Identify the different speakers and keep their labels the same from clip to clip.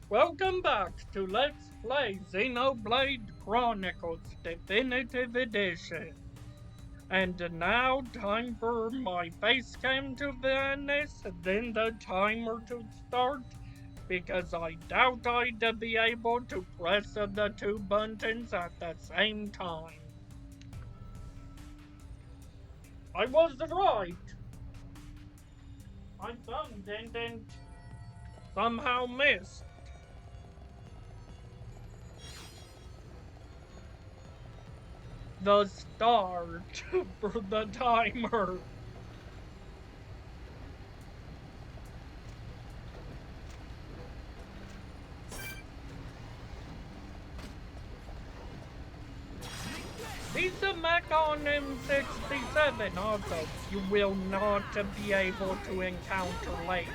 Speaker 1: Welcome back to Let's Play Xenoblade Chronicles Definitive Edition. And now time for my face cam to vanish, then the timer to start, because I doubt I'd be able to press the two buttons at the same time. I was right! My thumb didn't somehow miss. The start for the timer. He's a mech on M67 also, you will not be able to encounter later.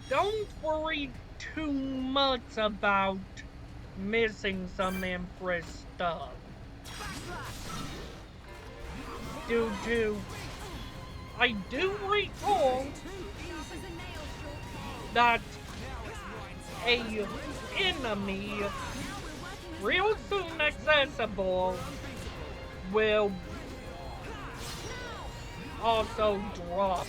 Speaker 1: Don't worry too much about missing some Empress stuff. I do recall that a enemy real soon accessible will also drop it.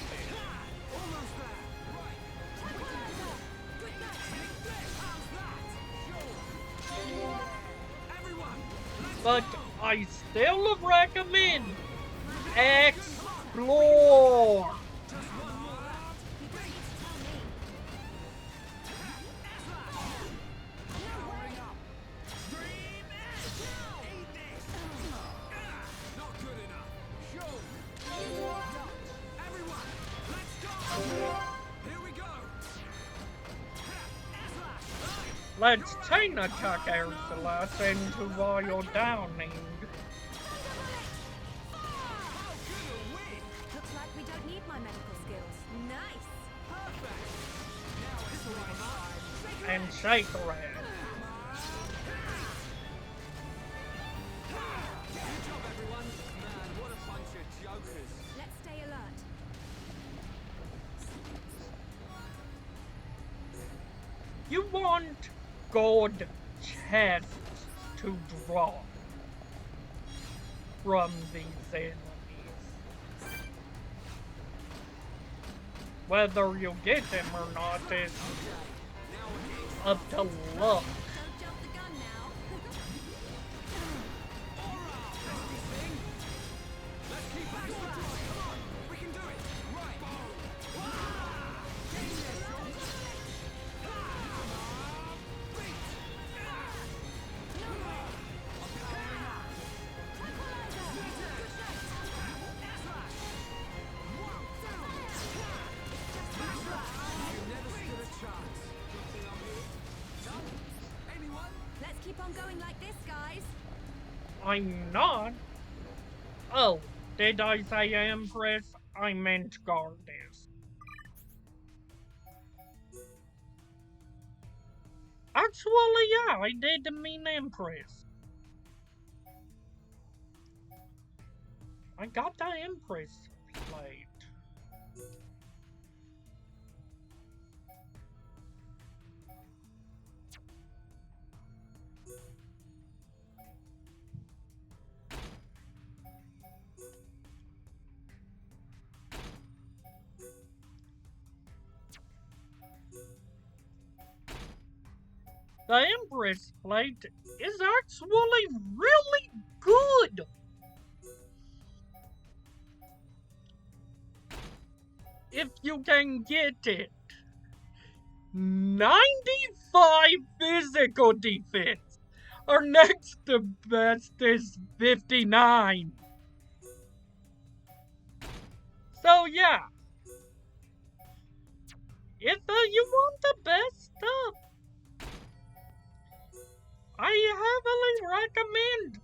Speaker 1: But I still recommend explore. Let's chain attack Airslash into while you're downing.
Speaker 2: Looks like we don't need my medical skills. Nice! Perfect!
Speaker 1: And shake her ass.
Speaker 2: Let's stay alert.
Speaker 1: You want gold chests to drop from these enemies. Whether you get them or not is up to luck.
Speaker 2: Don't jump the gun now. Let's keep on going like this, guys.
Speaker 1: I'm not. Oh, did I say Empress? I meant Goddess. Actually, yeah, I did mean Empress. I got the Empress plate. The Empress plate is actually really good. If you can get it. 95 physical defense. Our next best is 59. So yeah. If you want the best stuff, I heavily recommend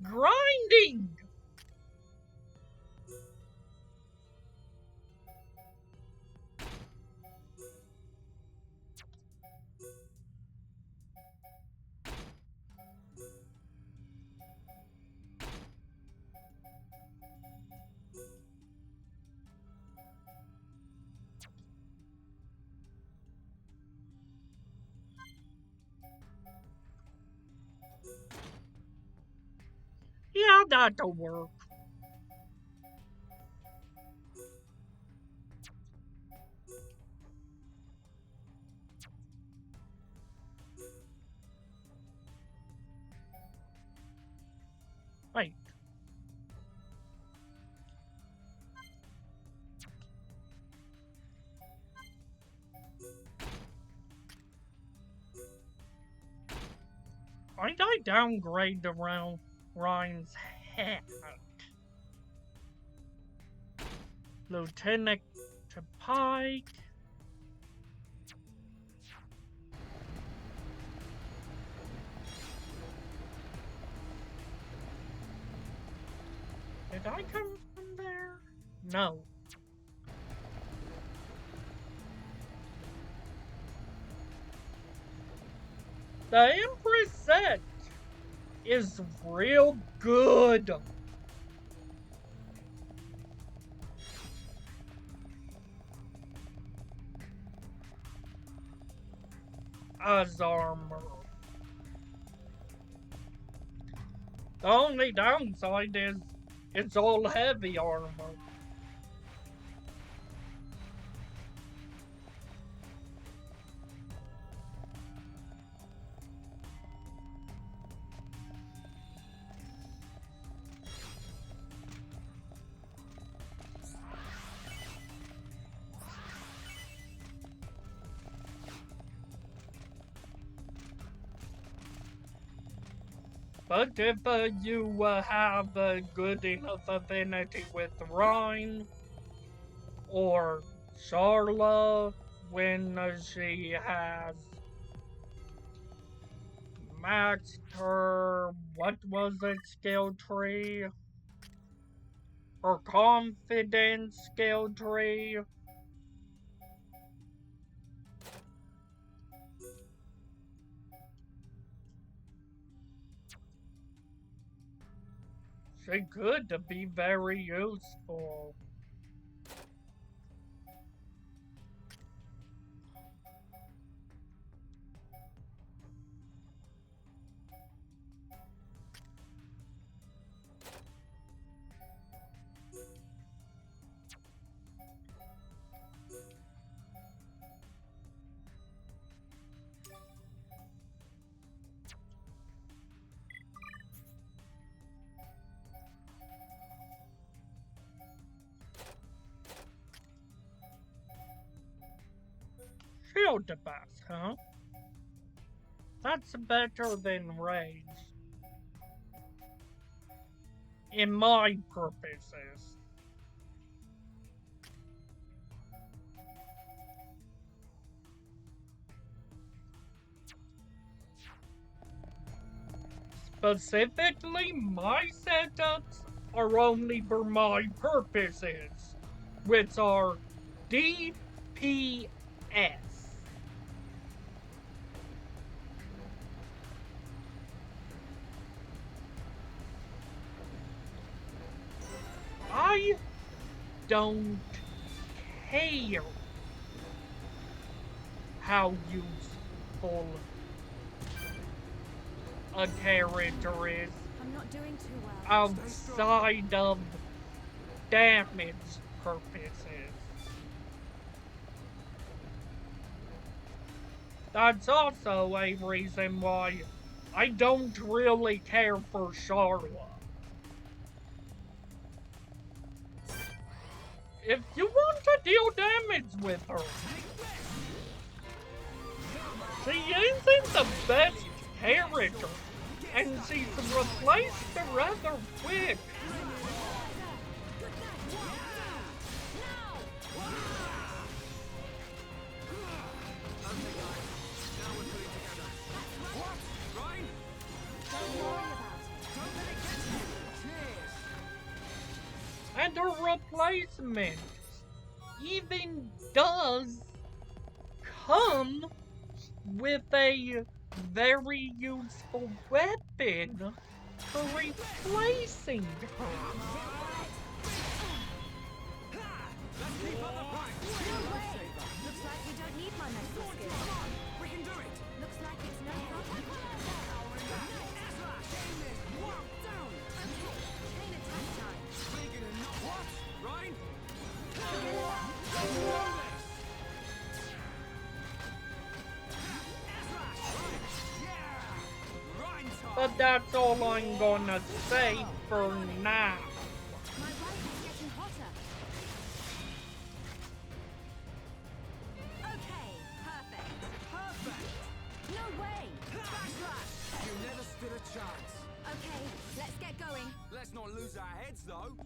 Speaker 1: grinding. Yeah, that'll work. Wait. Why'd I downgrade the Ryan's hat? Lieutenant to Pike. Did I come from there? No. The Empress set is real good. As armor. The only downside is it's all heavy armor. But if you have a good enough affinity with Rhine or Charla when she has maxed her, what was it, skill tree? Her confidence skill tree? She could be very useful. Shield device, huh? That's better than rage. In my purposes. Specifically, my setups are only for my purposes, which are DPS. I don't care how useful a character is
Speaker 2: I'm not doing too well.
Speaker 1: outside of damage purposes. That's also a reason why I don't really care for Charlotte. If you want to deal damage with her, she isn't the best character, and she's replaced rather quick. And a replacement even does come with a very useful weapon for replacing her.
Speaker 2: Let's keep up the fight. Looks like we don't need my medical skills.
Speaker 3: Come on, we can do it.
Speaker 2: Looks like it's no problem.
Speaker 3: Down.
Speaker 2: Chain attack time.
Speaker 3: We're gonna knock what? Right?
Speaker 1: But that's all I'm gonna say for now.
Speaker 2: My right is getting hotter. Okay, perfect. No way.
Speaker 3: You never stood a chance.
Speaker 2: Okay, let's get going.
Speaker 3: Let's not lose our heads, though.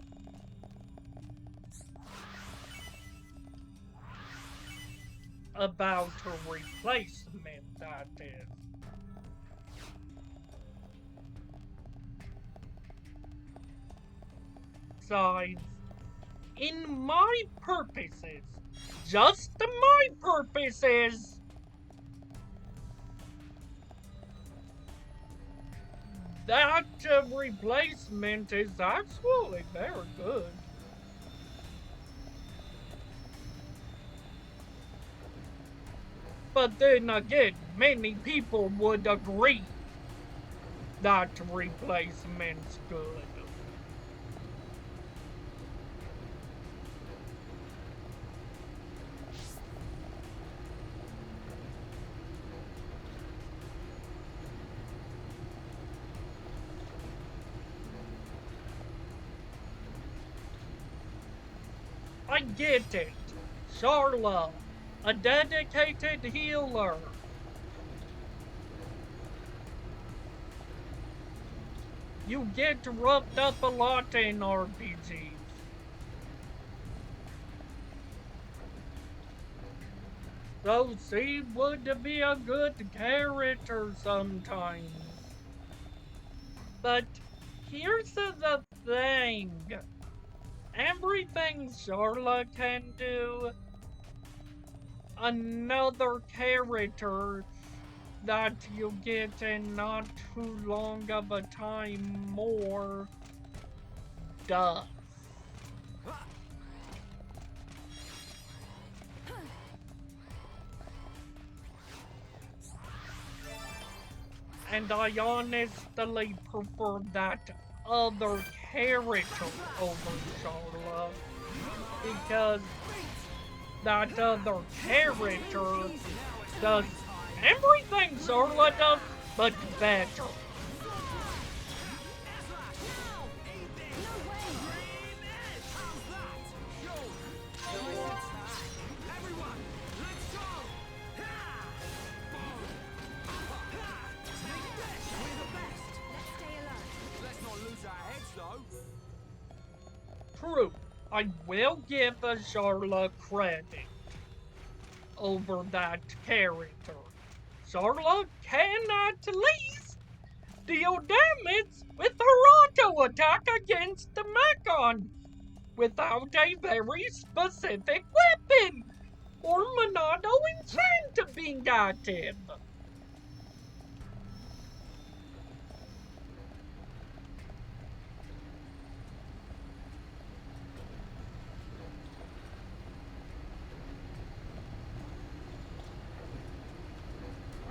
Speaker 1: About a replacement, that is. Besides, in my purposes, just my purposes, that replacement is actually very good. But then again, many people would agree that replacement's good. I get it. Charla, a dedicated healer. You get roughed up a lot in RPGs. So she would be a good character sometimes. But here's the thing. Everything Charla can do, another character that you get in not too long of a time more does. And I honestly prefer that other character over Charla, because that other character does everything Charla does, but better. True, I will give Charla credit over that character. Charla can at least deal damage with her auto attack against the Mechon without a very specific weapon or Monado enchant being active.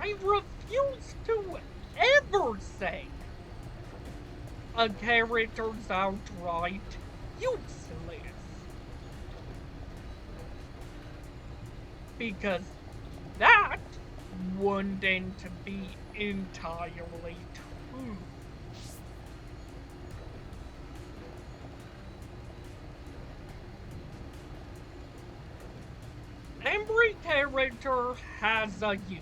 Speaker 1: I refuse to ever say a character's outright useless. Because that wouldn't be entirely true. Every character has a use,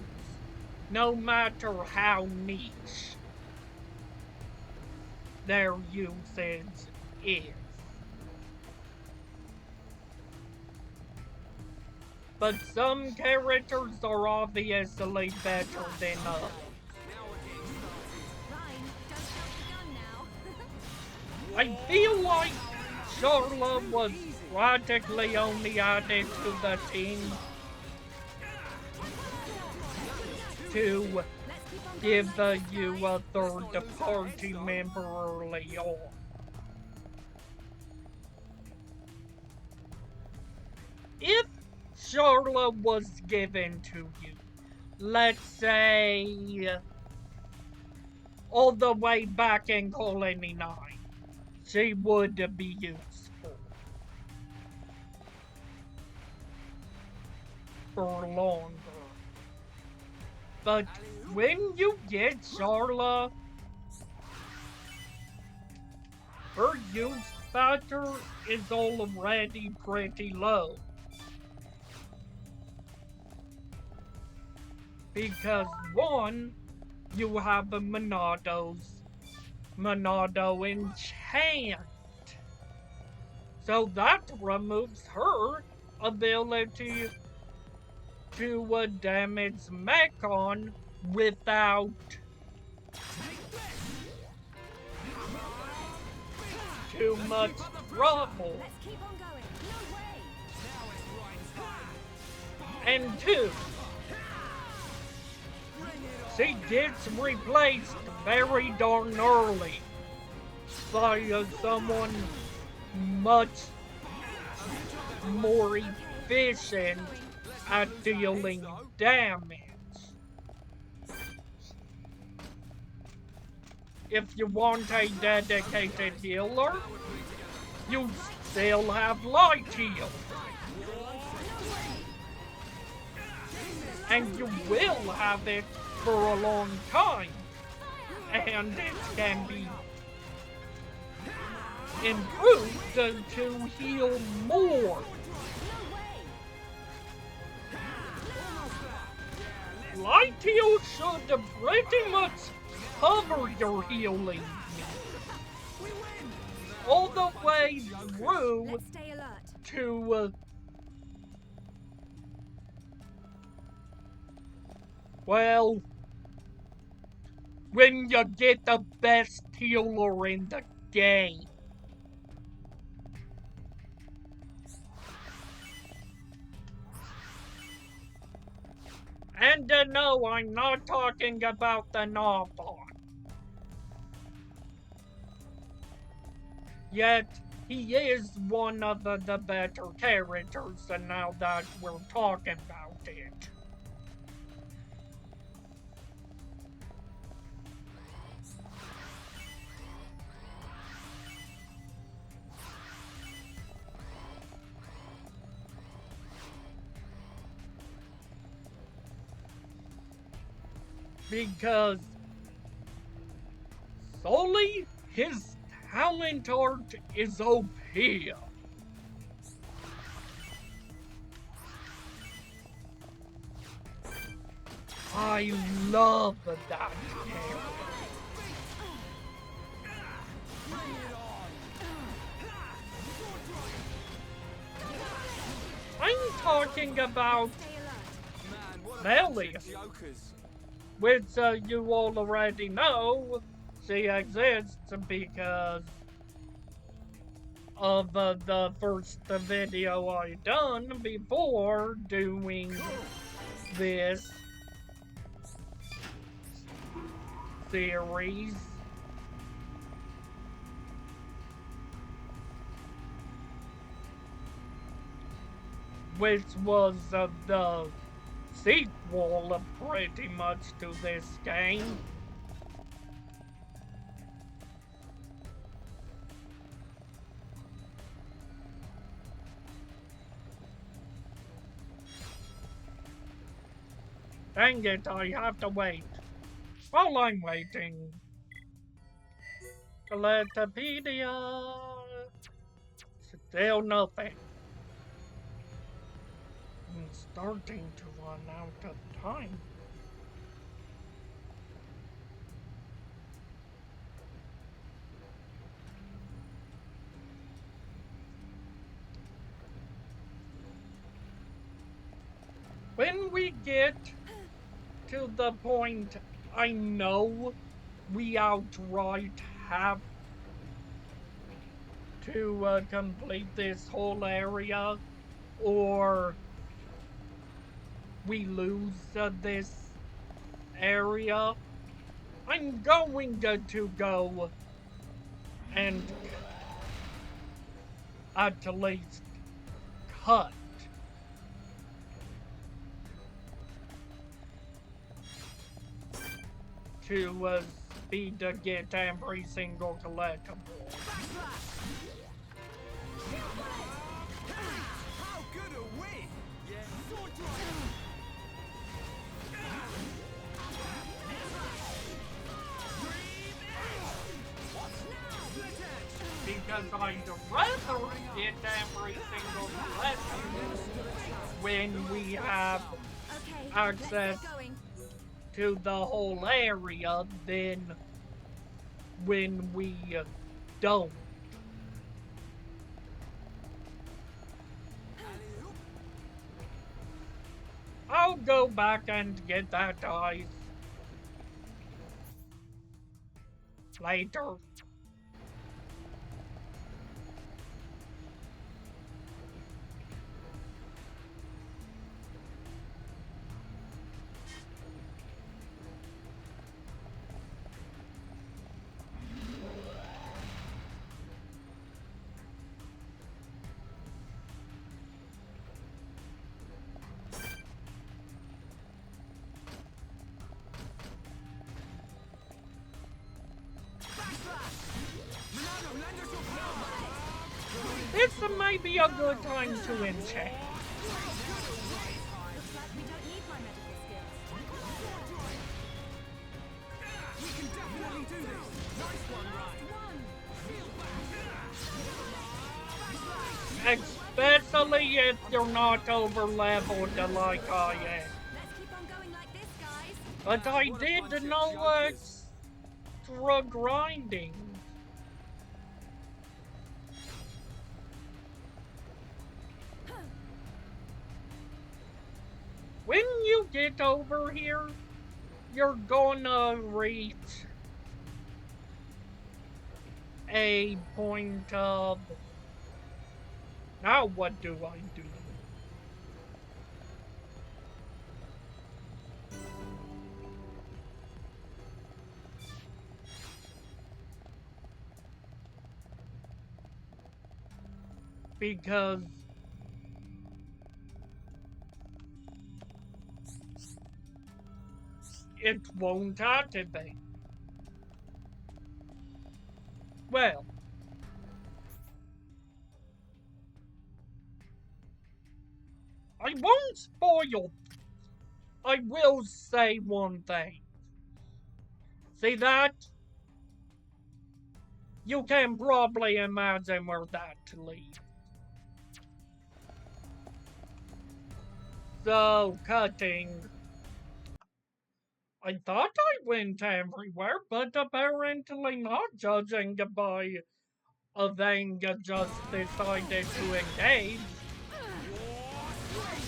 Speaker 1: no matter how niche their usage is. But some characters are obviously better than others.
Speaker 2: Ryan, don't help the gun now.
Speaker 1: I feel like Charlotte was practically only added to the team to give you a third party member early on. If Charlotte was given to you, let's say, all the way back in Colony 9, she would be useful for longer. But when you get Charlotte, her use factor is already pretty low. Because one, you have a Monado enchant. So that removes her ability to damage Mechon without too much trouble.
Speaker 2: Let's keep on going. No way.
Speaker 1: And two, she gets replaced very darn early by someone much more efficient at dealing damage. If you want a dedicated healer, you still have Light Heal. And you will have it for a long time. And it can be improved to heal more. Light Heal should pretty much cover your healing all the way through
Speaker 2: Let's stay alert.
Speaker 1: to well, when you get the best healer in the game. And no, I'm not talking about the Narbon. Yet, he is one of the better characters, and now that we're talking about it. Because solely his talent art is OP. I love that character. I'm talking about Melia, which you all already know. She exists because of the first video I done before doing this series. Which was the sequel pretty much to this game. Dang it, I have to wait. While I'm waiting, Teleppedia, still nothing. I'm starting to run out of time. When we get to the point I know we outright have to complete this whole area, or we lose this area, I'm going to go and at least cut to speed to get every single collectible.
Speaker 3: How good are we? Yeah. Sword drive.
Speaker 1: Because I'd rather get every single collectible when we have
Speaker 2: Okay,
Speaker 1: access
Speaker 2: let's get going.
Speaker 1: to the whole area than when we don't. I'll go back and get that ice later. This may be a good time to enchant.
Speaker 2: Looks like we don't need my medical skills.
Speaker 3: We can definitely do this. Nice one, Ryan.
Speaker 1: Especially if you're not over leveled like I am.
Speaker 2: Let's keep on going like this, guys.
Speaker 1: But I did know extra grinding. When you get over here, you're gonna reach a point of... Now what do I do? Because it won't activate. Well, I won't spoil. I will say one thing. See that? You can probably imagine where that leads. So, cutting. I thought I went everywhere, but apparently not, judging by Avanga just decided to engage.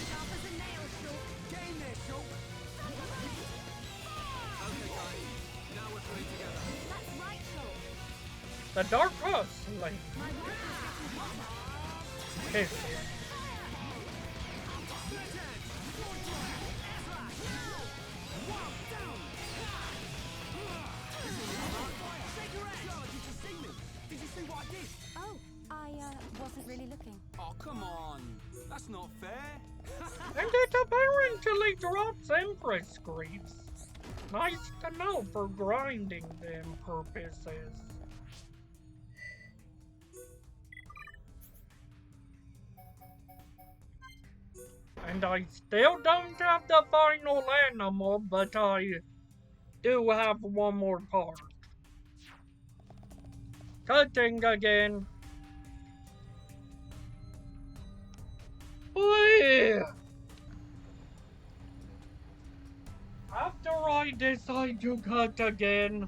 Speaker 2: Sharp as a nail, Shulk.
Speaker 3: Get in there, Shulk. Okay, guys. Now we're pulling together.
Speaker 2: That's right, Shulk.
Speaker 1: The Dark Horse Lady.
Speaker 2: My work is
Speaker 1: Hiss.
Speaker 2: Oh, I wasn't really looking.
Speaker 3: Oh, come on. That's not fair.
Speaker 1: And it apparently drops Empress Greaves. Nice to know for grinding them purposes. And I still don't have the final animal, but I do have one more part. Cutting again. Please. After I decide to cut again,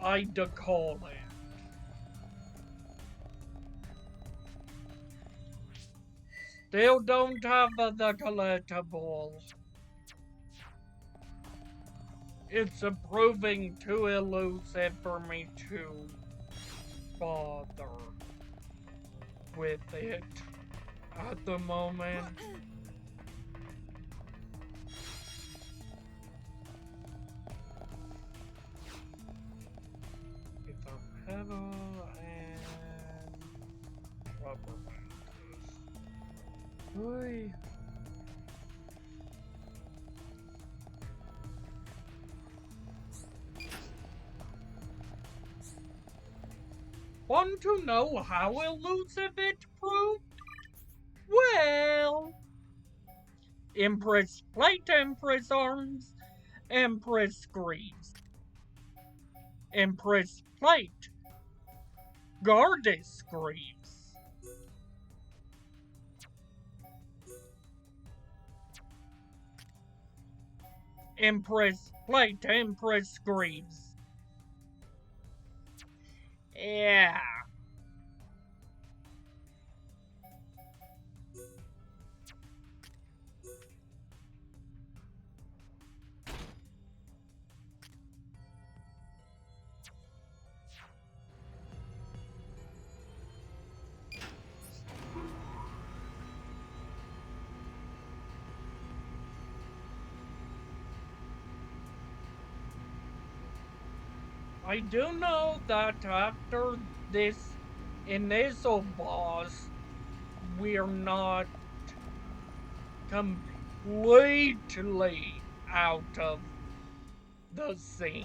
Speaker 1: I'd call it. Still don't have the collectibles. It's proving too elusive for me to bother with it at the moment. If I'm metal and rubber bands. Oi. Want to know how elusive it proved? Well, Empress Plate, Empress Arms, Empress Greaves. Empress Plate, Goddess Greaves. Empress Plate, Empress Greaves. Yeah. I do know that after this initial boss, we're not completely out of the scene.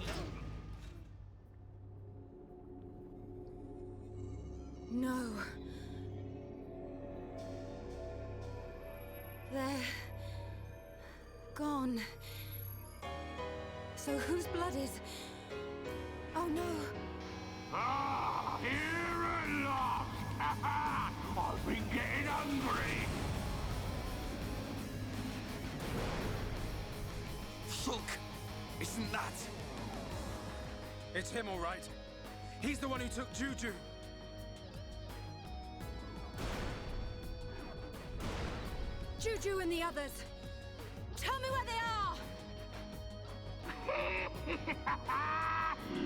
Speaker 2: No. They're gone. So whose blood is... Oh no.
Speaker 4: Ah, here at last! I've been getting hungry!
Speaker 3: Look! Isn't that? It's him, all right. He's the one who took Juju.
Speaker 2: Juju and the others. Tell me where they are!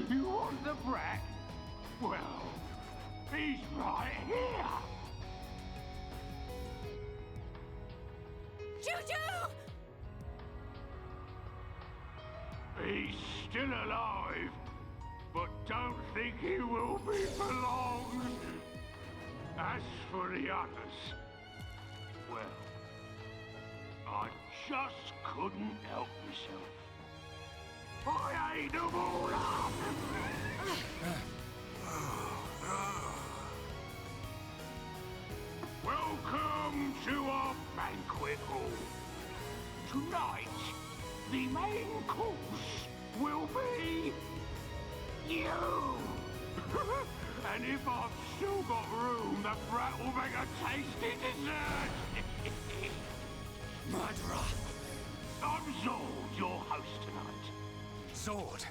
Speaker 4: You want the brat? Well, he's right here!
Speaker 2: Juju!
Speaker 4: He's still alive, but don't think he will be for long. As for the others, well, I just couldn't help myself. I ate them all up! Welcome to our banquet hall. Tonight, the main course will be you. And if I've still got room, the brat will make a tasty dessert.
Speaker 3: Murderer!
Speaker 4: I'm Zord, your host tonight.
Speaker 3: Sword.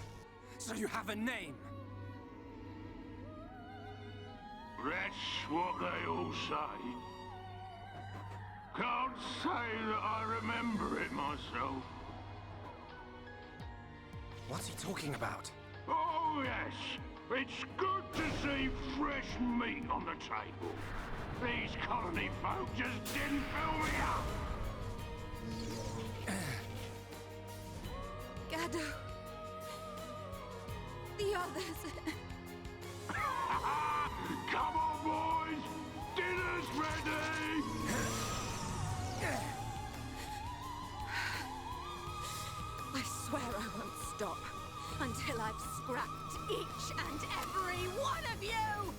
Speaker 3: So you have a name?
Speaker 4: That's what they all say. Can't say that I remember it myself.
Speaker 3: What's he talking about?
Speaker 4: Oh, yes. It's good to see fresh meat on the table. These colony folk just didn't fill me up.
Speaker 2: Gado. The others.
Speaker 4: Come on, boys! Dinner's ready!
Speaker 2: I swear I won't stop until I've scrapped each and every one of you!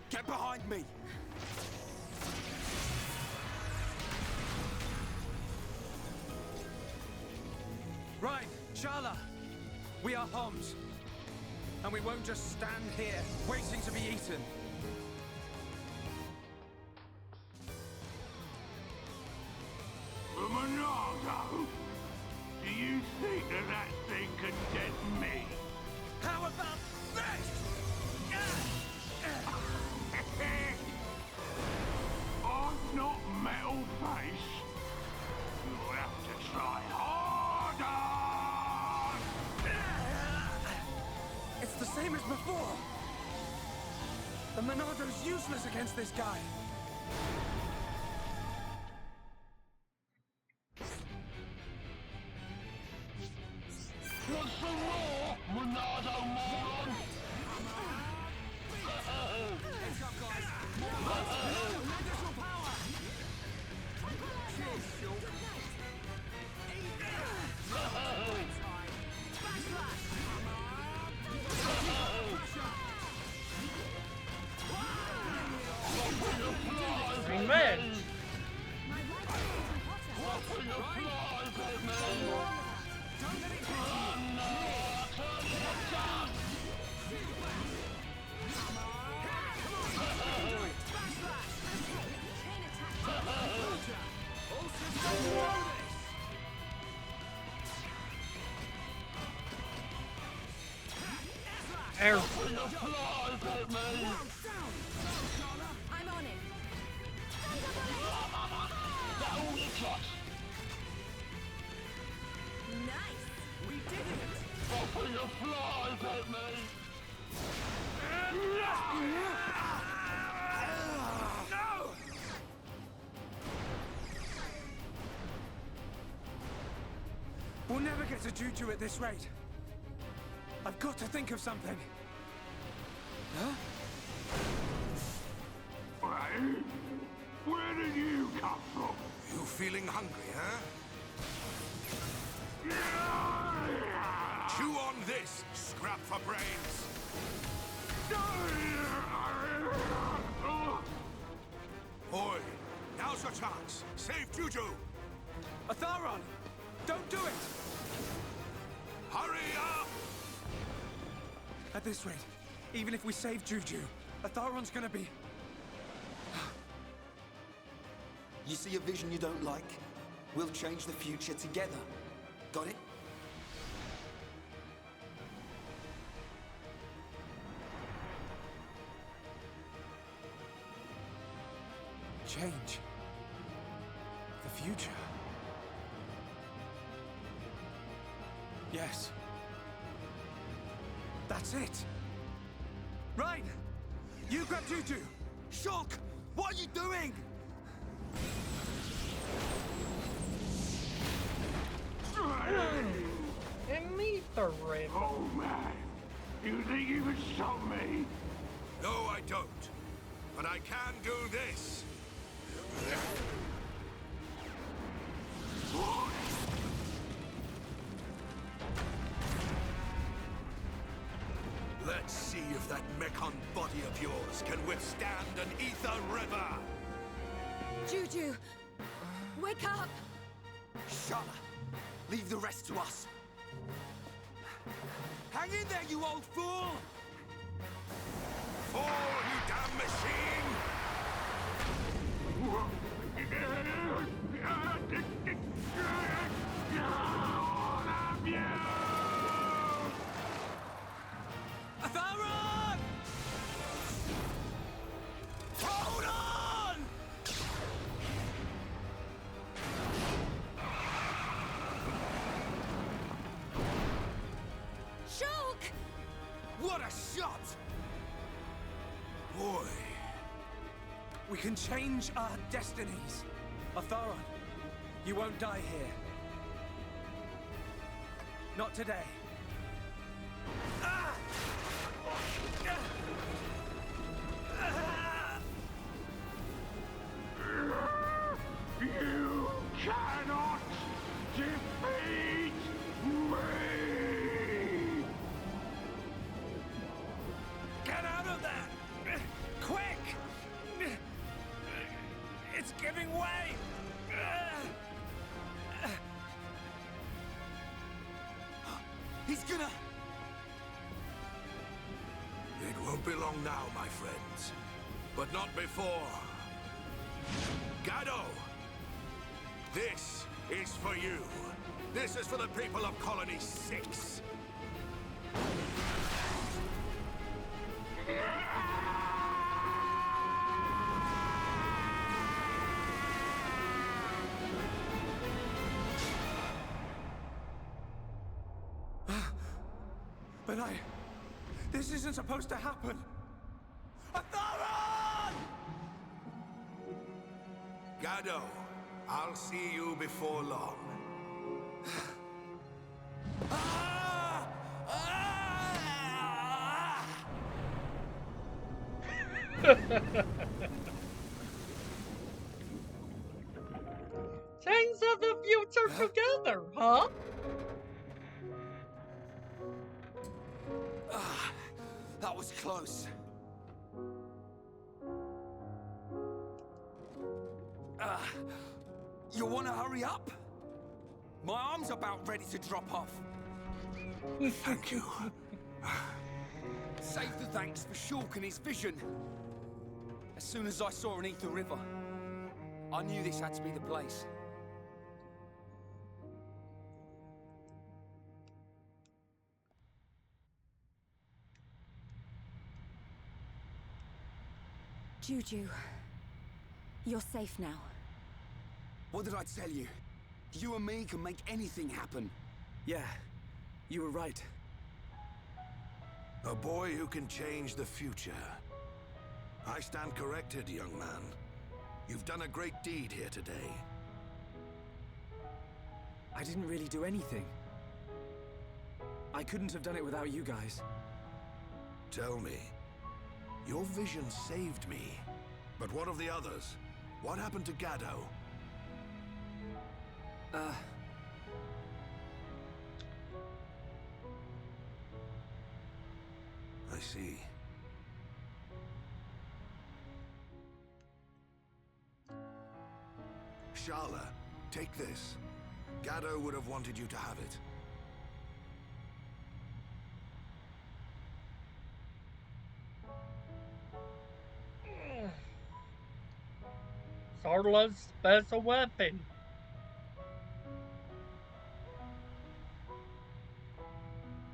Speaker 3: Get behind me! Right, Shala. We are Homs. And we won't just stand here, waiting to be eaten.
Speaker 4: Monardo, do you think that thing can get me?
Speaker 3: How about this? same as before! The Monado's useless against this guy!
Speaker 4: What's the law, Monado moron?
Speaker 3: Heads up, guys! Additional power! Cheers, Shulk!
Speaker 1: Green red.
Speaker 3: Don't let it hit
Speaker 1: Air.
Speaker 2: I'm on it. Nice.
Speaker 3: We did it!
Speaker 4: Open your flies at me!
Speaker 3: No! We'll never get to Juju at this rate. I've got to think of something. Huh?
Speaker 4: Well, where did you come from?
Speaker 5: You feeling hungry, huh? Chew on this, scrap for brains. Boy, now's your chance. Save Juju.
Speaker 3: Atharon! Don't do it!
Speaker 5: Hurry up!
Speaker 3: At this rate, even if we save Juju, Atharon's gonna be...
Speaker 6: You see a vision you don't like? We'll change the future together. Got it?
Speaker 3: Change. The future. Yes. That's it. Right! You grab Juju!
Speaker 6: Shulk! What are you doing?
Speaker 1: And meet the red.
Speaker 4: Oh man, you think you can stop me?
Speaker 5: No, I don't. But I can do this. Let's see if that mechon body of yours can withstand an ether river.
Speaker 2: Juju, wake up!
Speaker 6: Shala, leave the rest to us. Hang in there, you old fool!
Speaker 5: Fall, you damn machine!
Speaker 3: Atharon! Hold on!
Speaker 2: Shulk!
Speaker 6: What a shot!
Speaker 5: Boy,
Speaker 3: We can change our destinies. Atharon, you won't die here. Not today. Ah!
Speaker 4: You cannot defeat me!
Speaker 3: Get out of there! Quick! It's giving way!
Speaker 6: He's gonna...
Speaker 5: it won't be long now, my friends. But not before. Gado! This is for you. This is for the people of Colony 6.
Speaker 3: But This isn't supposed to happen! Atharan!
Speaker 5: Gado, I'll see you before long.
Speaker 3: Ah! Ah!
Speaker 1: Chains of the future together, huh?
Speaker 6: That was close. You wanna hurry up? My arm's about ready to drop off.
Speaker 5: Thank you.
Speaker 6: Save the thanks for Shulk and his vision. As soon as I saw an ether river, I knew this had to be the place.
Speaker 2: Juju, you're safe now.
Speaker 6: What did I tell you? You and me can make anything happen.
Speaker 3: Yeah, you were right.
Speaker 5: A boy who can change the future. I stand corrected, young man. You've done a great deed here today.
Speaker 3: I didn't really do anything. I couldn't have done it without you guys.
Speaker 5: Tell me, your vision saved me. But what of the others? What happened to Gado? I see. Shala, take this. Gado would have wanted you to have it.
Speaker 1: Sarla's special weapon.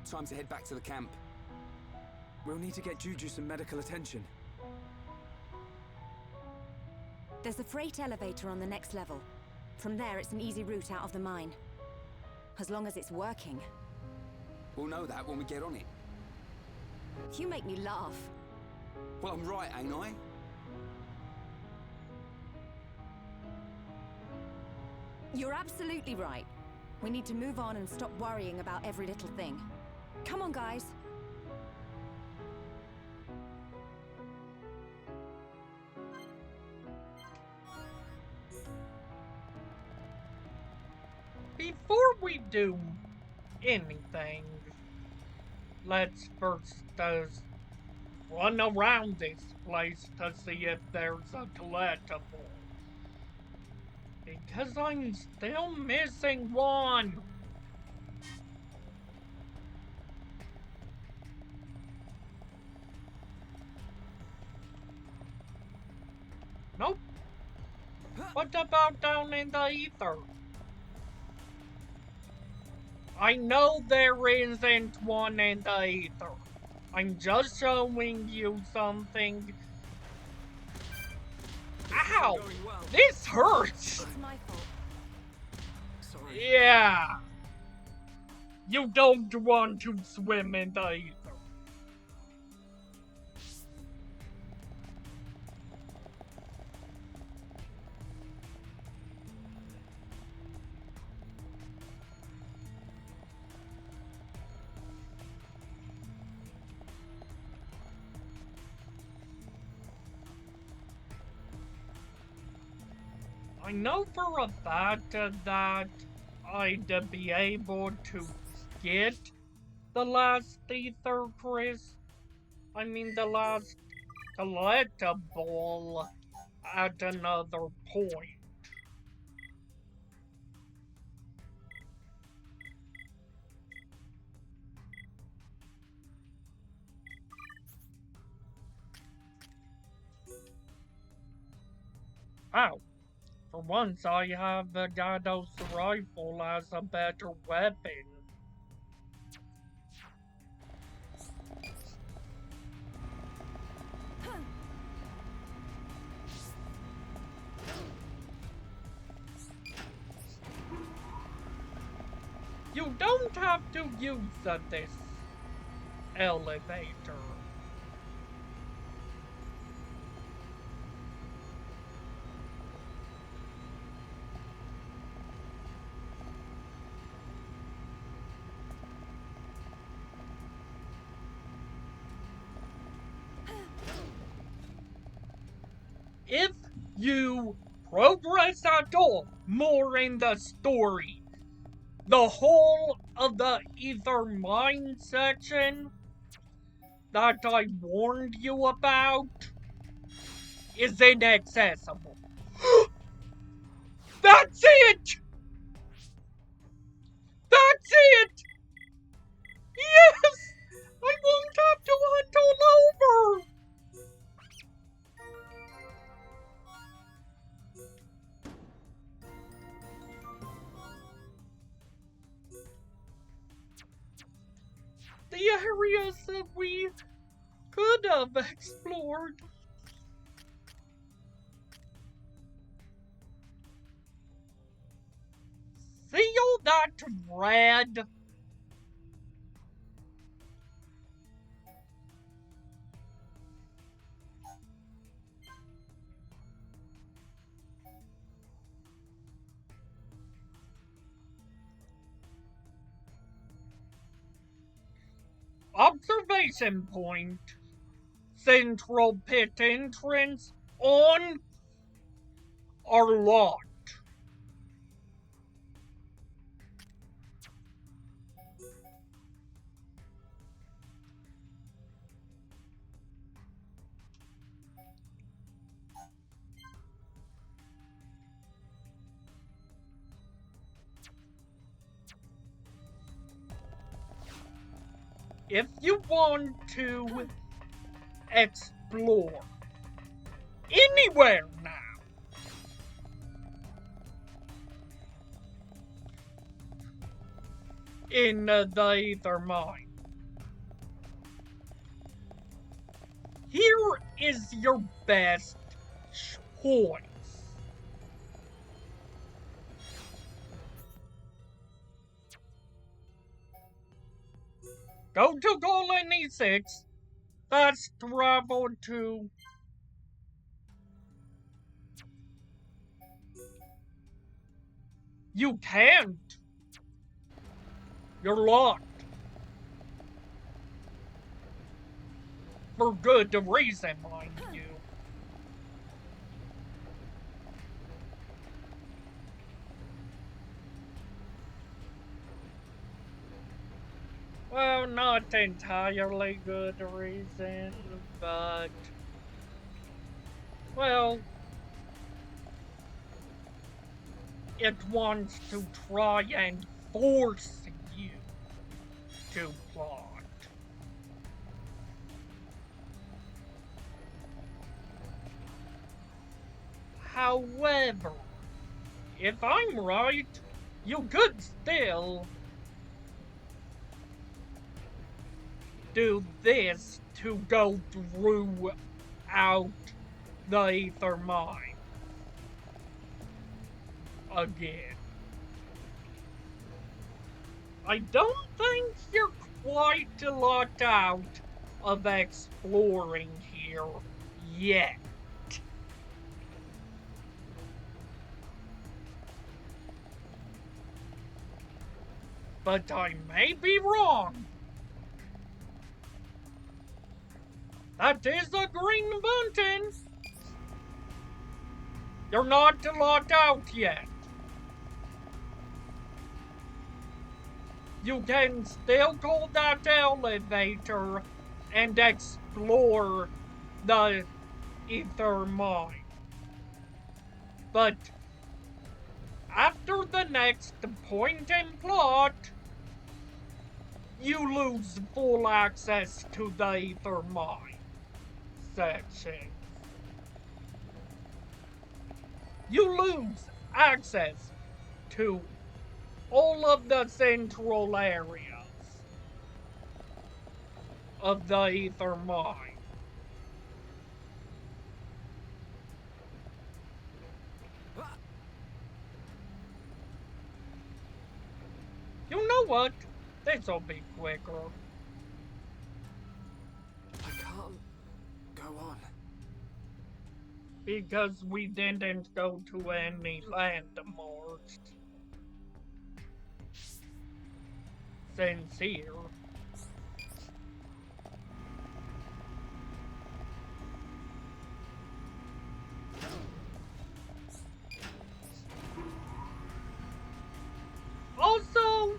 Speaker 6: Time to head back to the camp.
Speaker 3: We'll need to get Juju some medical attention.
Speaker 2: There's a freight elevator on the next level. From there, it's an easy route out of the mine. As long as it's working.
Speaker 6: We'll know that when we get on it.
Speaker 2: You make me laugh.
Speaker 6: Well, I'm right, ain't I?
Speaker 2: You're absolutely right. We need to move on and stop worrying about every little thing. Come on, guys.
Speaker 1: Before we do anything, let's first run around this place to see if there's a collectible. Because I'm still missing one. Nope. What about down in the ether? I know there isn't one in the ether. I'm just showing you something. Ow! This hurts!
Speaker 2: It's my fault.
Speaker 3: Sorry.
Speaker 1: Yeah. You don't want to swim in the ether. I know for a fact that I'd be able to get the last ether, Chris. I mean the last collectible at another point. Ow. For once, I have Gado's rifle as a better weapon. You don't have to use this. elevator. If you progress at all more in the story, the whole of the Ether Mine section that I warned you about is inaccessible. That's it! That's it! Yes! I won't have to hunt all over! The areas that we could have explored. Seal that red. Observation point. Central pit entrance on or locked. If you want to explore anywhere now, in the Ether Mine, here is your best choice. Go to Colony 6. Fast travel to... You can't. You're locked. For good reason, mind you. Well, not entirely good reason, but... Well... It wants to try and force you to plot. However, if I'm right, you could still do this to go through out the Ether Mine again. I don't think you're quite locked out of exploring here yet. But I may be wrong. That is a green button. You're not locked out yet. You can still call that elevator and explore the Ether Mine. But after the next point and plot, you lose full access to the Ether Mine section. You lose access to all of the central areas of the Ether Mine. You know what? This'll be quicker.
Speaker 6: Go on.
Speaker 1: Because we didn't go to any landmarks. Sincere. Also,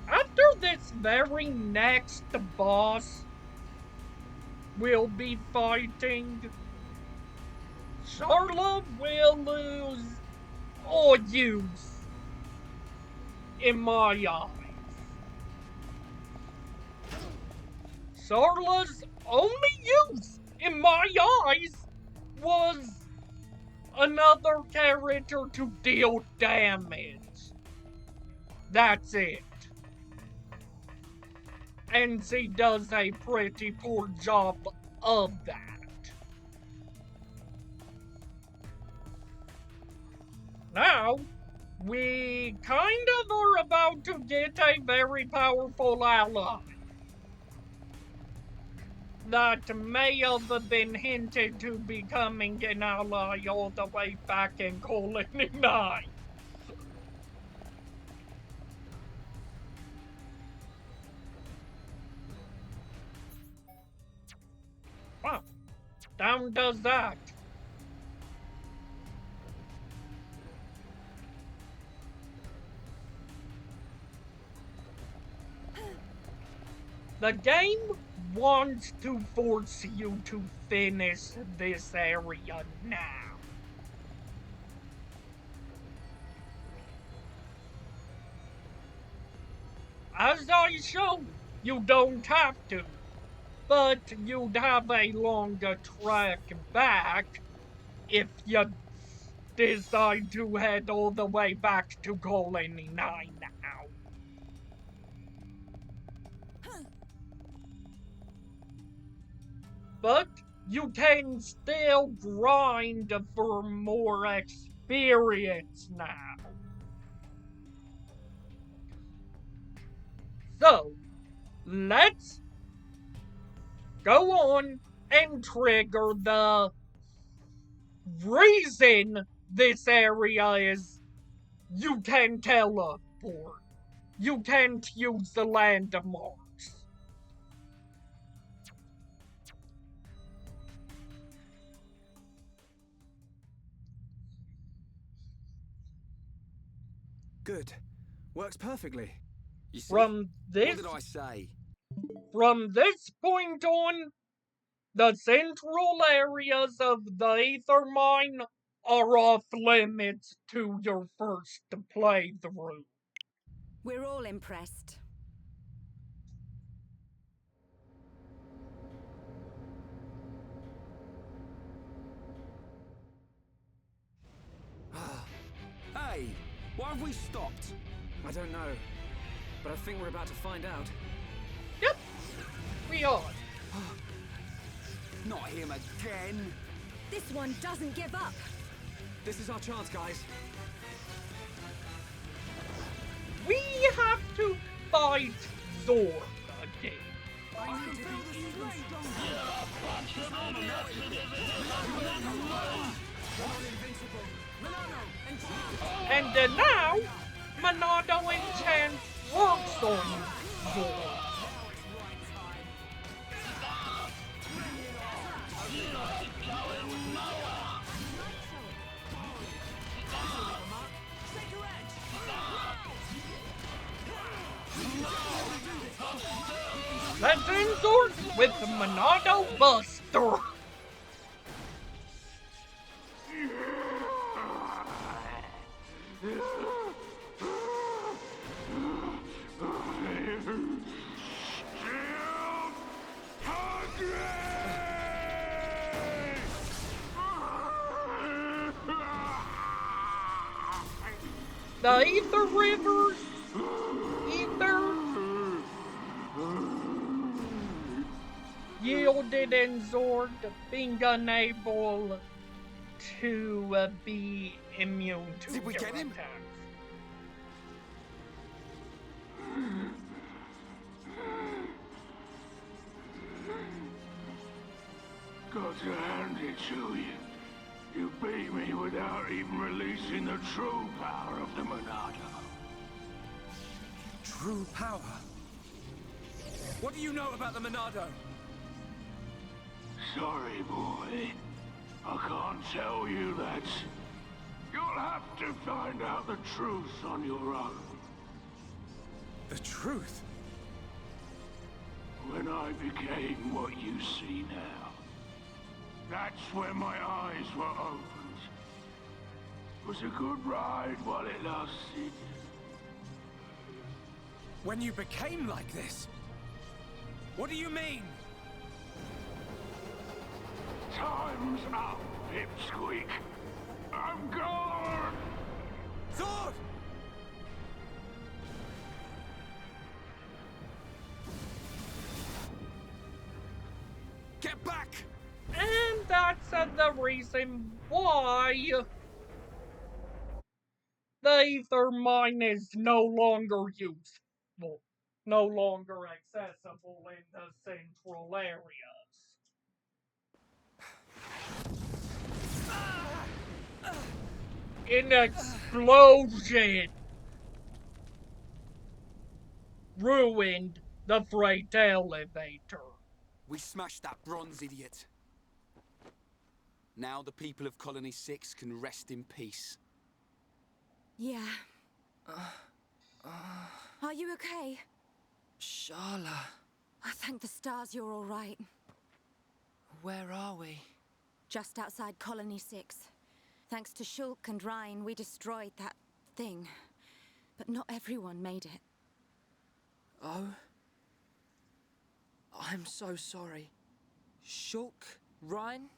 Speaker 1: after this very next boss we'll be fighting, Charlotte will lose all use in my eyes. Charlotte's only use in my eyes was another character to deal damage. That's it. And she does a pretty poor job of that. Now, we kind of are about to get a very powerful ally that may have been hinted to becoming an ally all the way back in Colony 9. Well, down does that. The game wants to force you to finish this area now. As I showed, you don't have to, but you'd have a longer trek back if you decide to head all the way back to Colony 9 now. But you can still grind for more experience now. So, let's go on and trigger the reason this area is you can teleport. You can't use the landmarks.
Speaker 6: Good. Works perfectly. You see?
Speaker 1: From
Speaker 6: What did I say?
Speaker 1: point on, the central areas of the Ether Mine are off limits to your first playthrough.
Speaker 2: We're all impressed.
Speaker 6: Hey, why have we stopped?
Speaker 7: I don't know, but I think we're about to find out.
Speaker 1: Yep, we are.
Speaker 6: Not him again.
Speaker 2: This one doesn't give up.
Speaker 7: This is our chance, guys.
Speaker 1: We have to fight Zord again. And now, Monado enchants works on Zord. Let's end Zord with the Monado Buster. The Ether Rivers, yielded in Zord being unable to be immune to
Speaker 6: Did we
Speaker 1: your
Speaker 6: get him?
Speaker 1: attacks.
Speaker 4: got to hand it to you. You beat me without even releasing the true power of the Monado.
Speaker 6: True power? What do you know about the Monado?
Speaker 4: Sorry, boy. I can't tell you that. You'll have to find out the truth on your own.
Speaker 6: The truth?
Speaker 4: When I became what you see now, that's when my eyes were opened. It was a good ride while it lasted.
Speaker 6: When you became like this? What do you mean?
Speaker 4: Time's up, Pipsqueak. I'm gone!
Speaker 6: Sword! Get back!
Speaker 1: And that's the reason why the Aether Mine is no longer useful, no longer accessible in the central areas. An explosion ruined the freight elevator.
Speaker 6: We smashed that bronze idiot. Now the people of Colony 6 can rest in peace.
Speaker 2: Yeah. Are you okay?
Speaker 8: Shala,
Speaker 2: I thank the stars you're all right.
Speaker 8: where are we?
Speaker 2: Just outside Colony 6. Thanks to Shulk and Rhine, we destroyed that thing. But not everyone made it.
Speaker 8: Oh? I'm so sorry. Shulk? Ryan?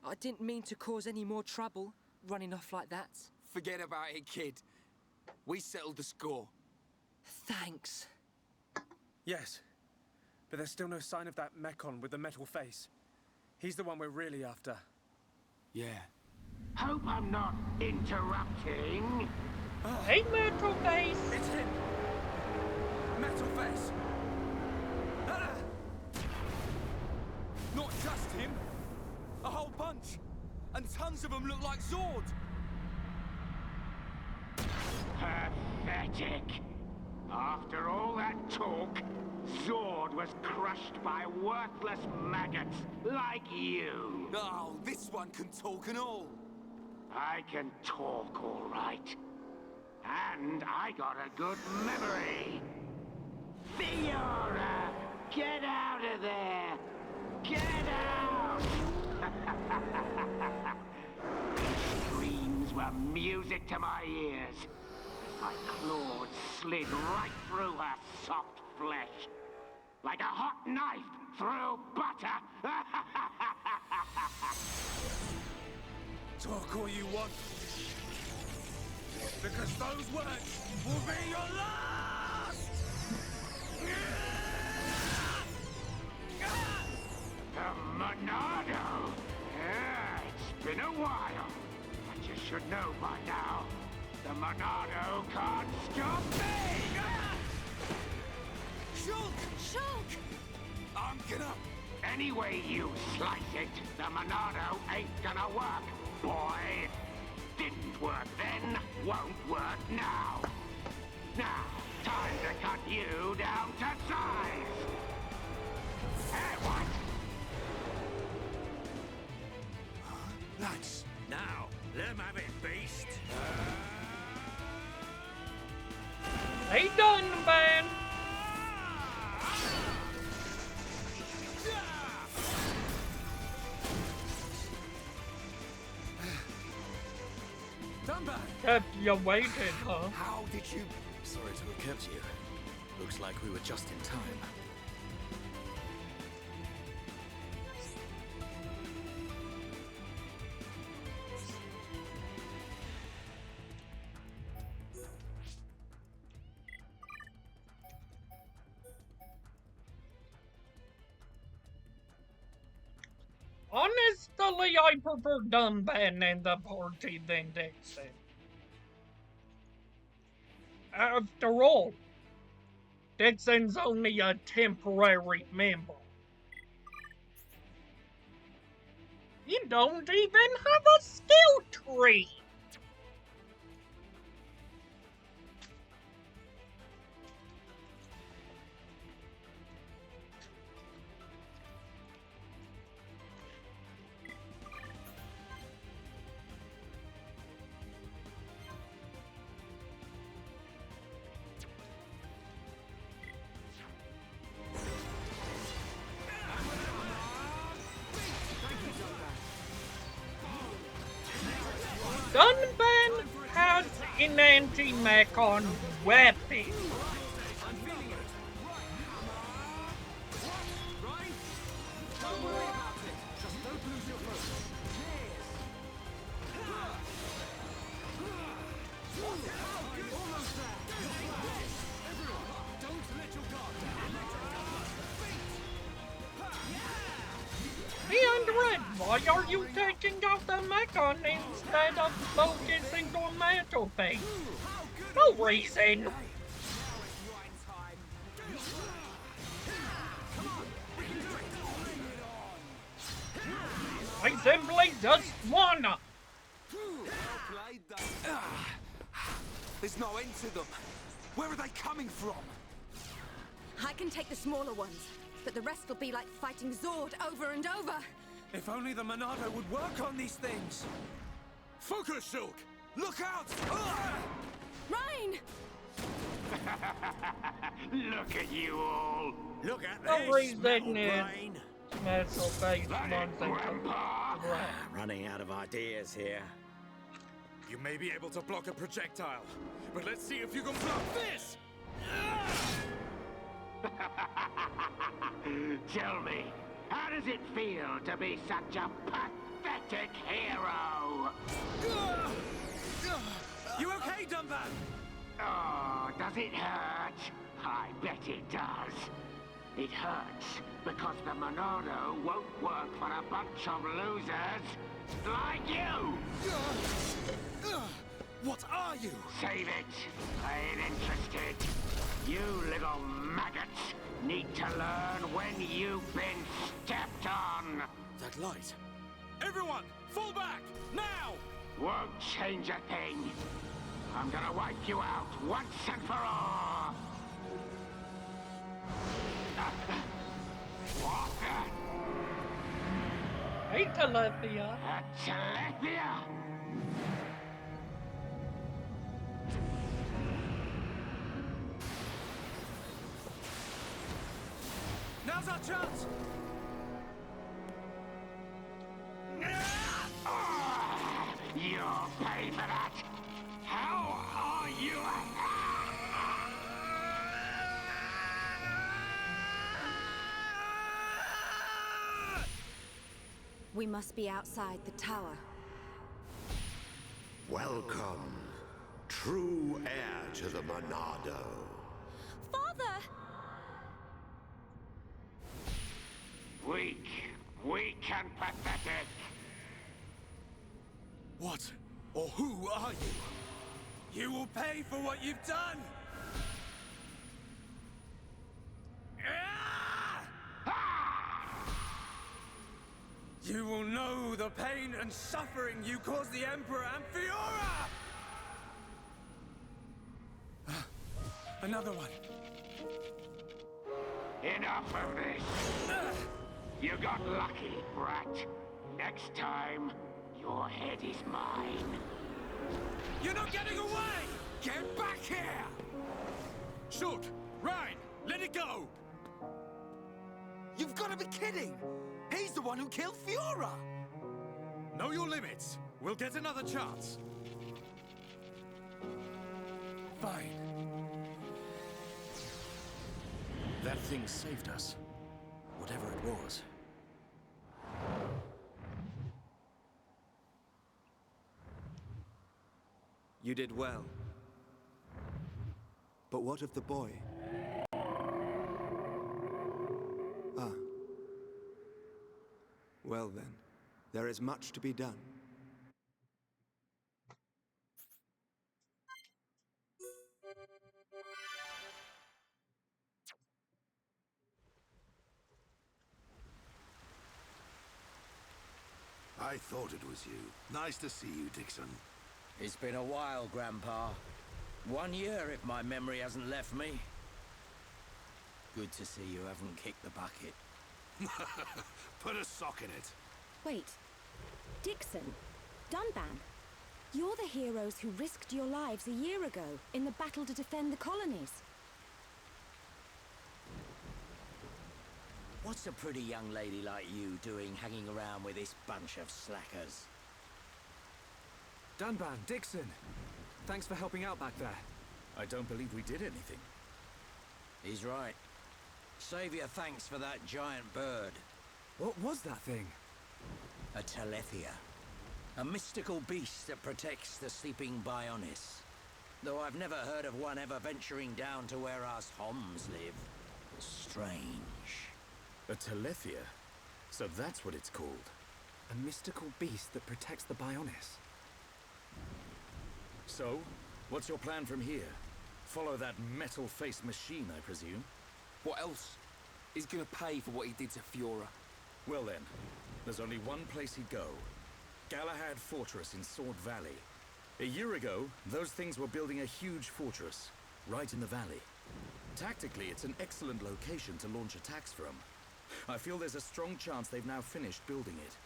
Speaker 8: I didn't mean to cause any more trouble, running off like that.
Speaker 6: Forget about it, kid. We settled the score.
Speaker 8: Thanks.
Speaker 3: Yes, but there's still no sign of that Mekon with the metal face. He's the one we're really after.
Speaker 6: Yeah.
Speaker 4: Hope I'm not interrupting.
Speaker 1: Hey, Metal Face!
Speaker 6: It's him! Metal face! Ah! Not just him! A whole bunch! And tons of them look like Zord!
Speaker 4: Pathetic. After all that talk, Zord was crushed by worthless maggots like you.
Speaker 6: Oh, this one can talk and all!
Speaker 4: I can talk all right. And I got a good memory. Fiora! Get out of there! Get out! Screams were music to my ears. My claws slid right through her soft flesh. Like a hot knife through butter.
Speaker 6: Talk all you want. Because those words will be your last!
Speaker 4: The Monado! Yeah, it's been a while. But you should know by now. The Monado can't stop me!
Speaker 6: Shulk!
Speaker 2: Shulk!
Speaker 6: I'm gonna...
Speaker 4: Any way you slice it, the Monado ain't gonna work, boy. Didn't work then, won't work now. Now, time to cut you down to size. Hey, what?
Speaker 6: Lads,
Speaker 9: Now, let him have it, beast.
Speaker 1: They done, man!
Speaker 6: Dunban!
Speaker 1: Kept you waiting, huh?
Speaker 6: How did you...
Speaker 7: Sorry to have kept you. Looks like we were just in time.
Speaker 1: Honestly, I prefer Dunban in the party than Dixon. After all, Dixon's only a temporary member. You don't even have a skill tree! Dunban has an anti-mech on weapon. And Red, why are you taking out the mecon instead of focusing on metal base? No reason. I simply just wanna.
Speaker 6: There's no end to them. Where are they coming from?
Speaker 2: I can take the smaller ones, but the rest will be like fighting Zord over and over.
Speaker 3: If only the Monado would work on these things.
Speaker 6: Focus, Shulk! Look out!
Speaker 2: Rhine!
Speaker 4: Look at you all.
Speaker 9: Look at
Speaker 1: No
Speaker 9: this,
Speaker 1: reason
Speaker 9: metal
Speaker 1: is
Speaker 9: brain.
Speaker 1: metal base
Speaker 4: That
Speaker 1: one
Speaker 4: it,
Speaker 1: thing
Speaker 4: Grandpa.
Speaker 1: to right.
Speaker 9: Running out of ideas here.
Speaker 3: You may be able to block a projectile, but let's see if you can block this!
Speaker 4: Tell me, how does it feel to be such a pathetic hero?
Speaker 3: You okay, Dunban?
Speaker 4: Oh, does it hurt? I bet it does. It hurts because the Monado won't work for a bunch of losers like you!
Speaker 3: What are you?
Speaker 4: Save it. I ain't interested. You little maggots need to learn when you've been stepped on.
Speaker 3: That light. Everyone, fall back, now!
Speaker 4: Won't change a thing. I'm gonna wipe you out once and for all. What the?
Speaker 1: Hey, Telepia.
Speaker 4: Telepia?
Speaker 3: Now's our chance!
Speaker 4: You'll pay for that. How are you?
Speaker 2: We must be outside the tower.
Speaker 5: Welcome, true heir to the Monado.
Speaker 2: Father!
Speaker 4: Weak and pathetic.
Speaker 3: What or who are you? You will pay for what you've done! You will know the pain and suffering you caused the Emperor and Fiora! Another one.
Speaker 4: Enough of this. You got lucky, brat. Next time, your head is mine.
Speaker 3: You're not getting away! Get back here! Shulk! Rhine! Let it go!
Speaker 6: You've got to be kidding! He's the one who killed Fiora!
Speaker 3: Know your limits. We'll get another chance. Fine. That thing saved us. Whatever it was.
Speaker 10: You did well. But what of the boy? Ah. Well then, there is much to be done.
Speaker 5: I thought it was you. Nice to see you, Dixon.
Speaker 9: It's been a while, Grandpa. 1 year, if my memory hasn't left me. Good to see you haven't kicked the bucket.
Speaker 5: Put a sock in it.
Speaker 2: Wait. Dixon. Dunban. You're the heroes who risked your lives a year ago in the battle to defend the colonies.
Speaker 9: What's a pretty young lady like you doing hanging around with this bunch of slackers?
Speaker 7: Dunban, Dixon. Thanks for helping out back there. I don't believe we did anything.
Speaker 9: He's right. Save your thanks for that giant bird.
Speaker 7: What was that thing?
Speaker 9: A telethia. A mystical beast that protects the sleeping Bionis. Though I've never heard of one ever venturing down to where us Homs live. Strange.
Speaker 7: A telethia? So that's what it's called. A mystical beast that protects the Bionis. So, what's your plan from here? Follow that metal-faced machine, I presume?
Speaker 6: What else? He's gonna pay for what he did to Fiora.
Speaker 7: Well then, there's only one place he'd go. Galahad Fortress in Sword Valley. A year ago, those things were building a huge fortress, right in the valley. Tactically, it's an excellent location to launch attacks from. I feel there's a strong chance they've now finished building it.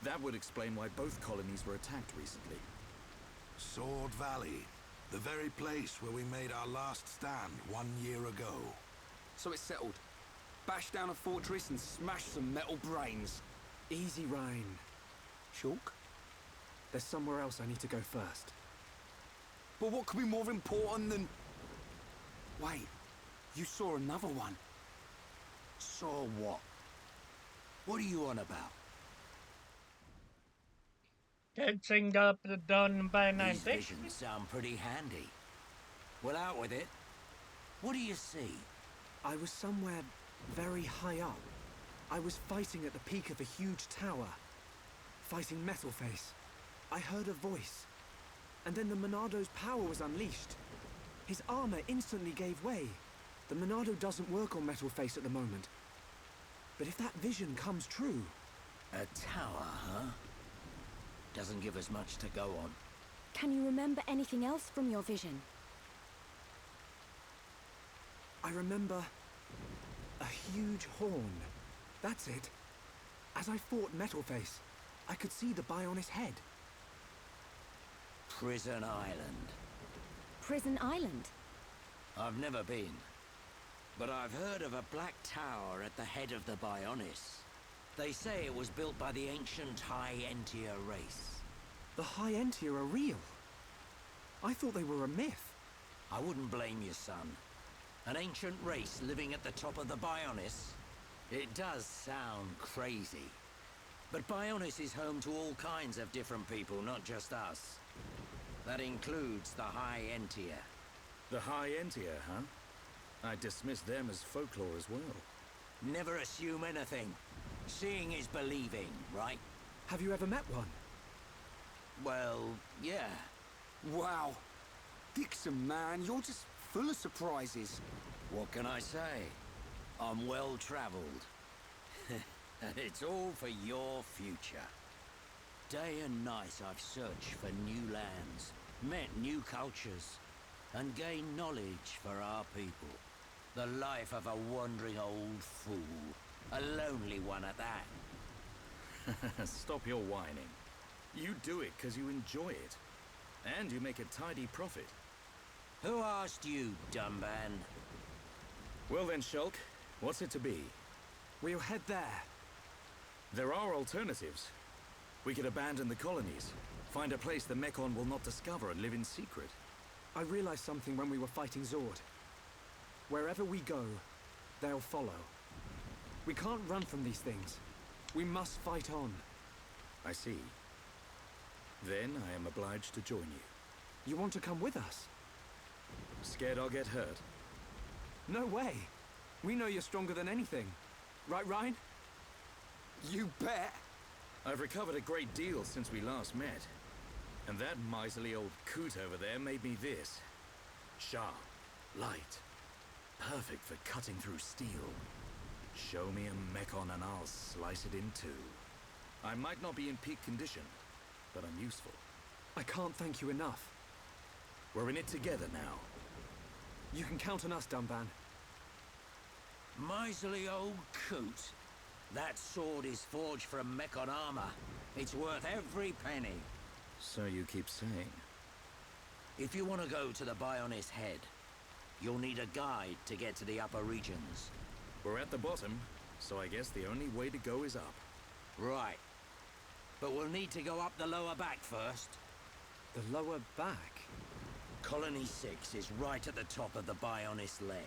Speaker 7: That would explain why both colonies were attacked recently.
Speaker 5: Sword Valley. The very place where we made our last stand 1 year ago.
Speaker 6: So it's settled. Bash down a fortress and smash some metal brains.
Speaker 7: Easy, Ryan.
Speaker 6: Shulk?
Speaker 7: There's somewhere else I need to go first.
Speaker 6: But what could be more important than... Wait, you saw another one.
Speaker 9: Saw what? What are you on about?
Speaker 1: Catching up the Dunban and
Speaker 9: These
Speaker 1: Dixon.
Speaker 9: visions sound pretty handy. Well, out with it. What do you see?
Speaker 7: I was somewhere very high up. I was fighting at the peak of a huge tower. Fighting Metalface. I heard a voice. And then the Monado's power was unleashed. His armor instantly gave way. The Monado doesn't work on Metalface at the moment. But if that vision comes true...
Speaker 9: A tower, huh? Doesn't give us much to go on.
Speaker 2: Can you remember anything else from your vision?
Speaker 7: I remember... a huge horn. That's it. As I fought Metalface, I could see the Bionis head.
Speaker 9: Prison Island.
Speaker 2: Prison Island?
Speaker 9: I've never been. But I've heard of a black tower at the head of the Bionis. They say it was built by the ancient High Entia race.
Speaker 7: The High Entia are real. I thought they were a myth.
Speaker 9: I wouldn't blame you, son. An ancient race living at the top of the Bionis? It does sound crazy. But Bionis is home to all kinds of different people, not just us. That includes the High Entia.
Speaker 7: The High Entia, huh? I dismissed them as folklore as well.
Speaker 9: Never assume anything. Seeing is believing, right?
Speaker 7: Have you ever met one?
Speaker 9: Well, yeah.
Speaker 6: Wow. Dixon, man, you're just full of surprises.
Speaker 9: What can I say? I'm well-traveled. And it's all for your future. Day and night I've searched for new lands, met new cultures, and gained knowledge for our people. The life of a wandering old fool. A lonely one at that.
Speaker 7: Stop your whining. You do it because you enjoy it. And you make a tidy profit.
Speaker 9: Who asked you, Dunban?
Speaker 7: Well then, Shulk, what's it to be? We'll head there. There are alternatives. We could abandon the colonies, find a place the Mekon will not discover and live in secret. I realized something when we were fighting Zord. Wherever we go, they'll follow. We can't run from these things. We must fight on. I see. Then I am obliged to join you. You want to come with us? Scared I'll get hurt? No way. We know you're stronger than anything. Right, Ryan?
Speaker 6: You bet.
Speaker 7: I've recovered a great deal since we last met. And that miserly old coot over there made me this. Sharp, light, perfect for cutting through steel. Show me a Mekon and I'll slice it in two. I might not be in peak condition, but I'm useful.
Speaker 11: I can't thank you enough.
Speaker 7: We're in it together now.
Speaker 11: You can count on us, Dunban.
Speaker 9: Miserly old coot. That sword is forged from Mechon armor. It's worth every penny.
Speaker 7: So you keep saying.
Speaker 9: If you want to go to the Bionis Head, you'll need a guide to get to the upper regions.
Speaker 7: We're at the bottom, so I guess the only way to go is up.
Speaker 9: Right. But we'll need to go up the lower back first.
Speaker 11: The lower back?
Speaker 9: Colony 6 is right at the top of the Bionis leg.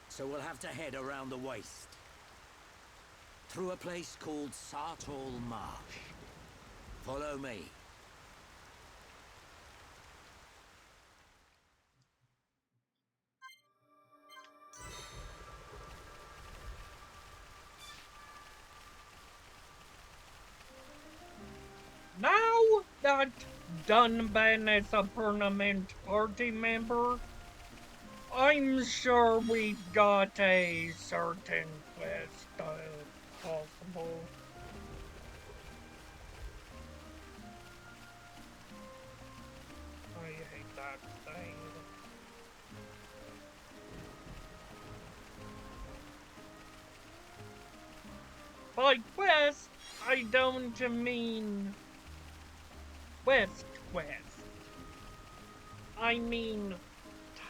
Speaker 9: So we'll have to head around the waist. Through a place called Sartall Marsh. Follow me.
Speaker 1: Now that Dunban is a permanent party member, I'm sure we got a certain quest possible. I hate that thing. By quest, I don't mean quest. I mean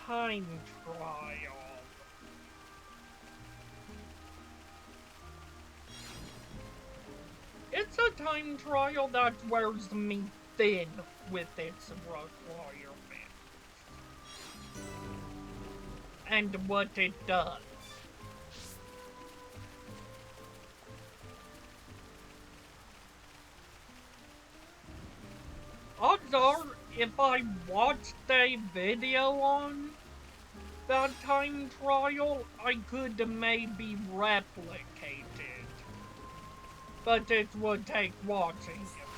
Speaker 1: time trial. It's a time trial that wears me thin with its requirements. And what it does. Odds are, if I watched a video on that time trial, I could maybe replicate it. But it would take watching it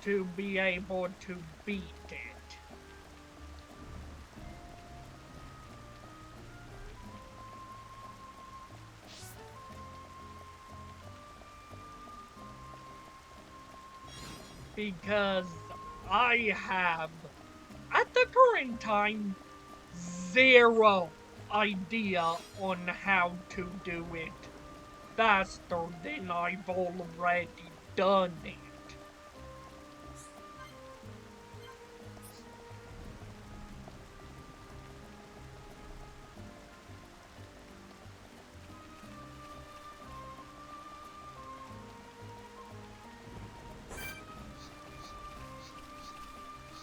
Speaker 1: to be able to beat it. Because I have, at the current time, zero idea on how to do it faster than I've already done it.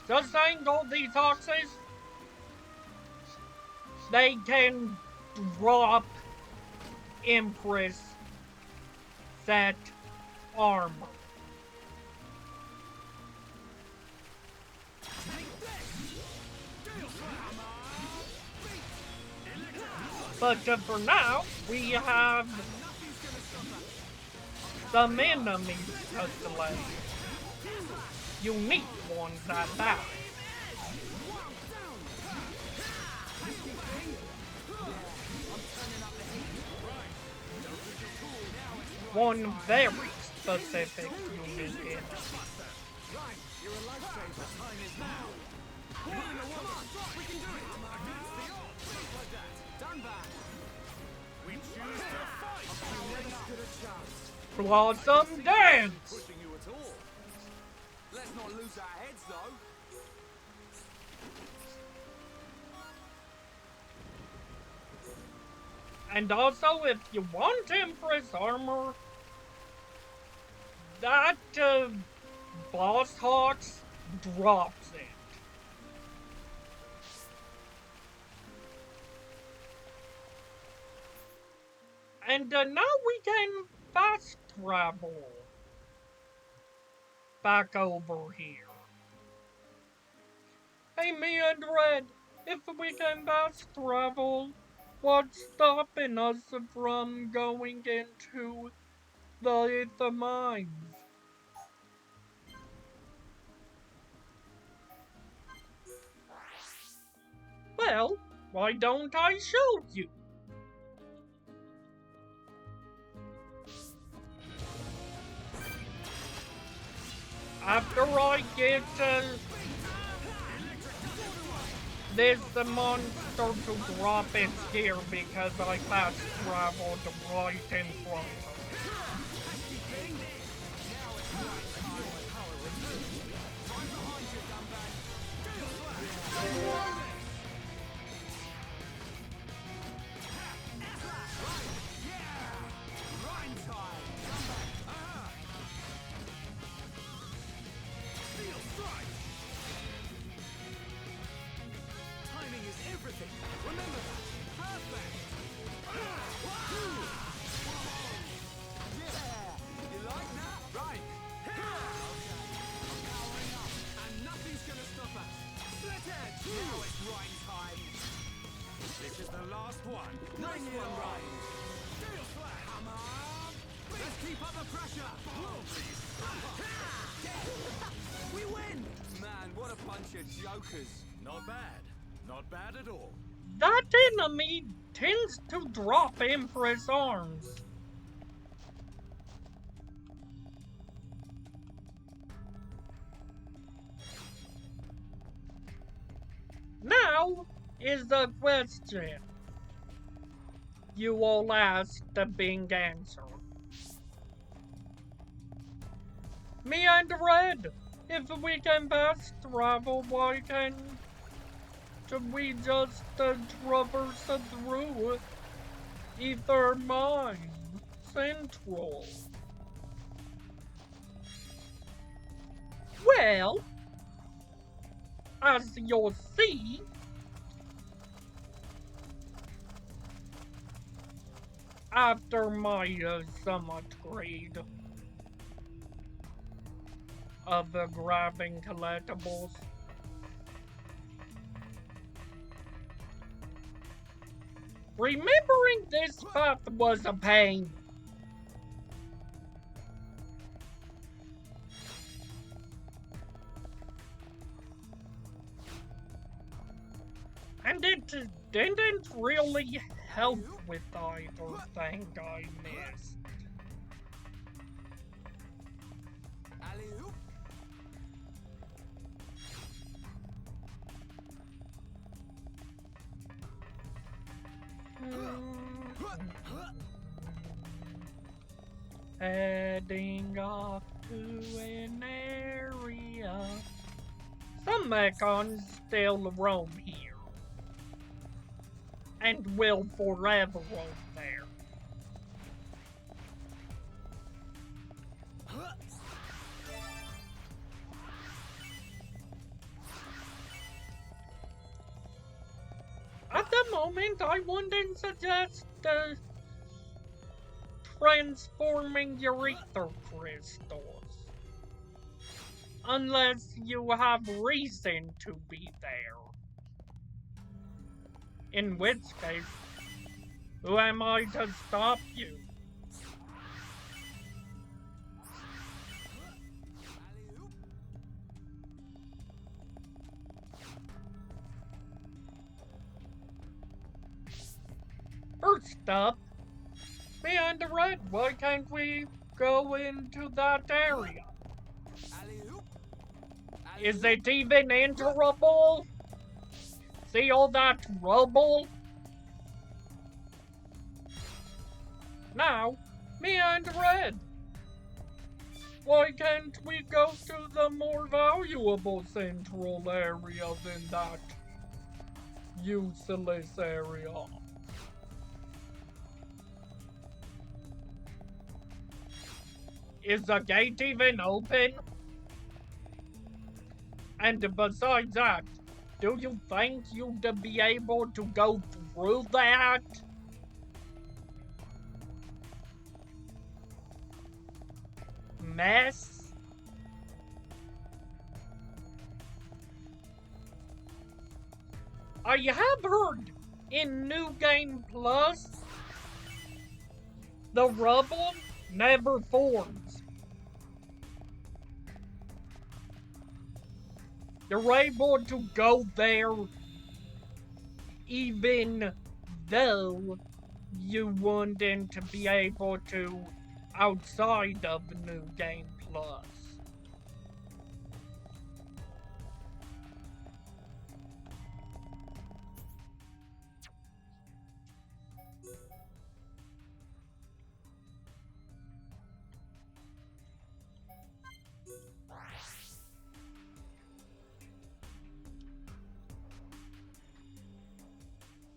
Speaker 1: Just saying, all these oxes, they can drop Empress set armor. But for now, we have some enemies to slay. Unique ones at that. One very specific unique enemy.
Speaker 6: You're a lifesaver. Time is now. We can do it. Against the odds. Done back. We choose to fight. You never stood a chance.
Speaker 1: Blossom dance.
Speaker 6: Pushing you at all. Let's not lose our heads, though.
Speaker 1: And also, if you want Empress armor, that Boss Hawks drops it. And now we can fast travel back over here. Hey, me and Red, if we can fast travel, what's stopping us from going into the Aether Mines? Well, why don't I show you? After I get this monster to drop its gear because I fast traveled right in front of it.
Speaker 6: Remember that! Perfect! Yeah! You like that? Right! Powering up, and nothing's gonna stop us! Split edge! Now it's Rhine time!
Speaker 3: This is the last one.
Speaker 6: Nice one, Rhine! Steel flag! Come on! Let's keep up the pressure! We win! Man, what a bunch of jokers!
Speaker 3: Not bad. Not bad at all.
Speaker 1: That enemy tends to drop Empress arms. Now is the question you all asked the being answered. Me and Red, if we can fast travel, why can't we just traverse through Ether Mine Central? Well, as you'll see, after my summit grade of grabbing collectibles, remembering this path was a pain. And it didn't really help with either thing I missed.
Speaker 6: Alley-oop!
Speaker 1: Heading off to an area. Some mechons still roam here. And will forever roam there. At the moment, I wouldn't suggest transforming your ether crystals. Unless you have reason to be there. In which case, who am I to stop you? First up, me and the Red, why can't we go into that area? Is it even enterable? See all that rubble? Now, me and Red, why can't we go to the more valuable central area than that useless area? Is the gate even open? And besides that, do you think you'd be able to go through that? Mess? I have heard in New Game Plus, the rubble never forms. You're able to go there even though you wouldn't be able to outside of New Game Plus.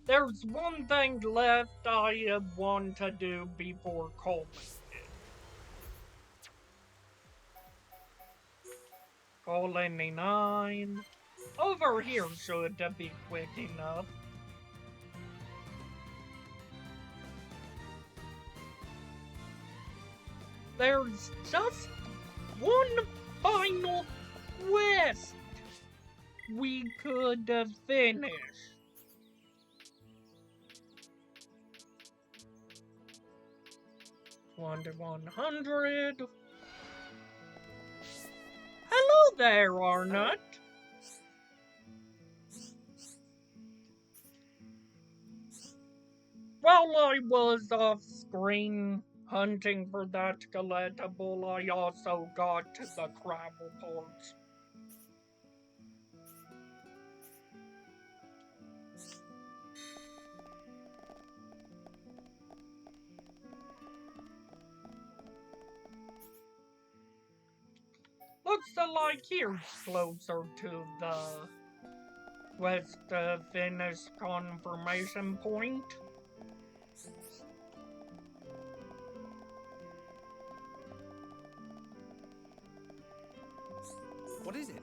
Speaker 1: There's one thing left I want to do before calling it. Colony 9. Over here should be quick enough. There's just one final quest we could finish. 2100. Hello there, Arnott. While I was off screen hunting for that collectible, I also got to the crab reports. Looks like here's closer to the quest finish confirmation point.
Speaker 6: What is it?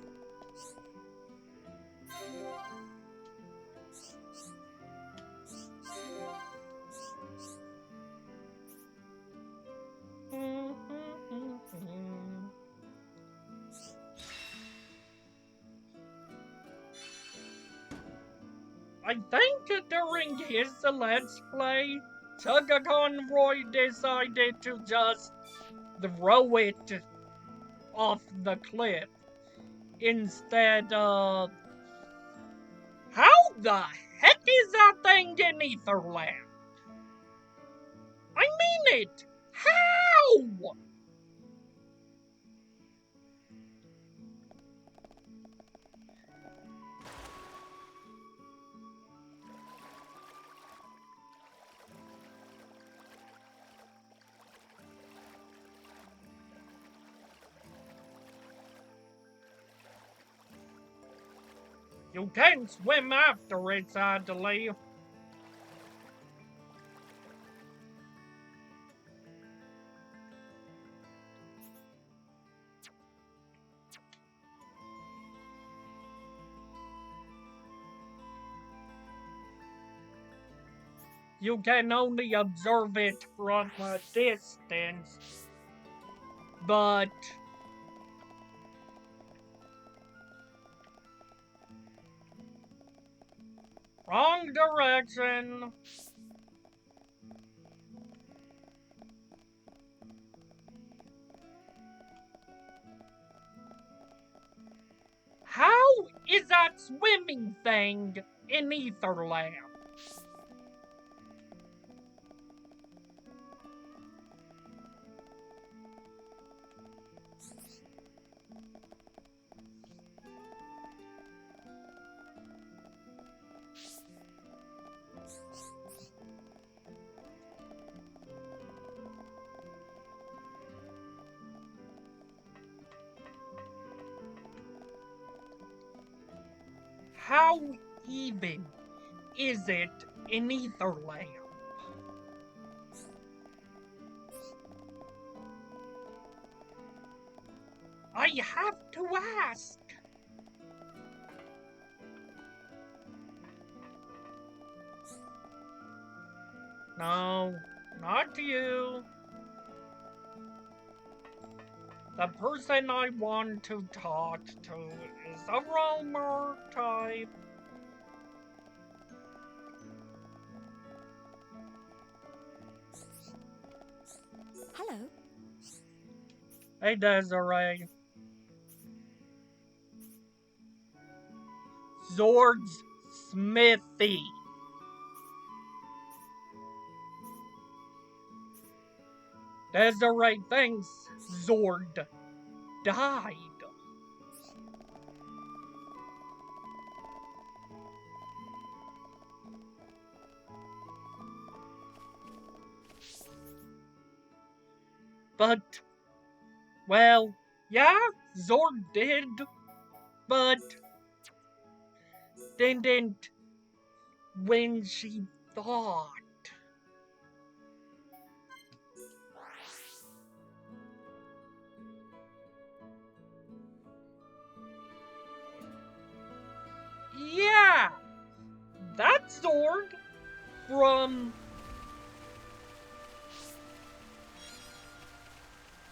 Speaker 1: I think during his Let's Play, Chugga Conroy decided to just throw it off the cliff instead of... How the heck is that thing in Etherland? I mean it! How? You can't swim after it, sadly. You can only observe it from a distance, but... Wrong direction. How is that swimming thing in Etherland? How even is it in Etherland? I have to ask. No, not you. The person I want to talk to is a roamer type.
Speaker 2: Hello.
Speaker 1: Hey, Desiree. Zord's Smithy. Desiree thinks Zord died. But, well, yeah, Zord did, but didn't when she thought. Yeah, that Zord from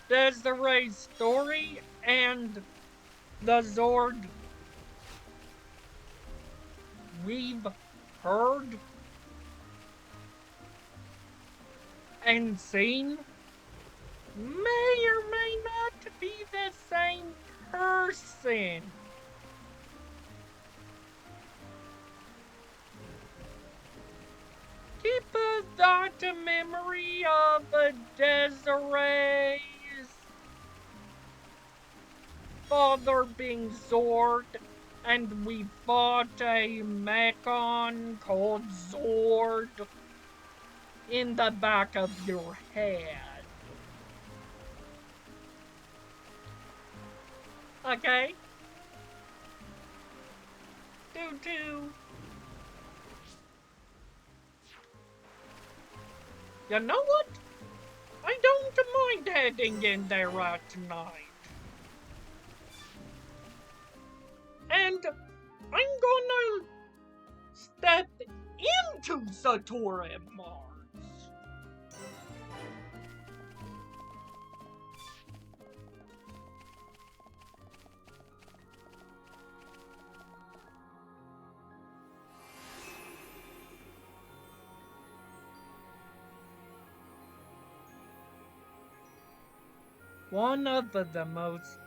Speaker 1: Desiree's story and the Zord we've heard and seen may or may not be the same person. Keep that memory of Desiree's father being Zord, and we fought a mechon called Zord in the back of your head. Okay? Doo-doo. You know what? I don't mind heading in there tonight. And I'm gonna step into Satori Mars. One of the most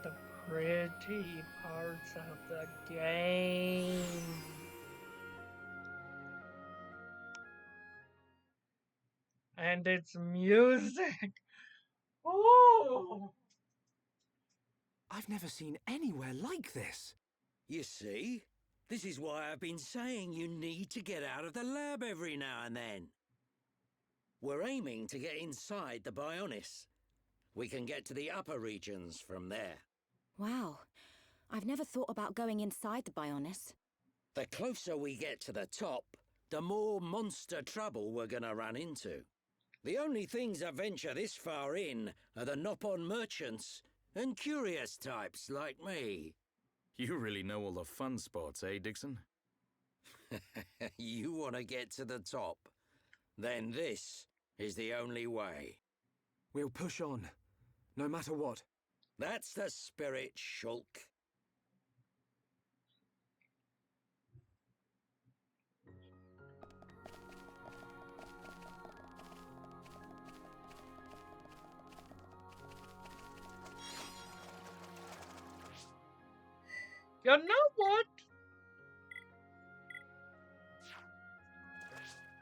Speaker 1: pretty parts of the game. And its music. Oh!
Speaker 11: I've never seen anywhere like this.
Speaker 9: You see? This is why I've been saying you need to get out of the lab every now and then. We're aiming to get inside the Bionis. We can get to the upper regions from there.
Speaker 2: Wow. I've never thought about going inside the Bionis.
Speaker 9: The closer we get to the top, the more monster trouble we're gonna run into. The only things that venture this far in are the Nopon merchants and curious types like me.
Speaker 7: You really know all the fun spots, eh, Dixon?
Speaker 9: You want to get to the top? Then this is the only way.
Speaker 11: We'll push on, no matter what.
Speaker 9: That's the spirit, Shulk.
Speaker 1: You know what?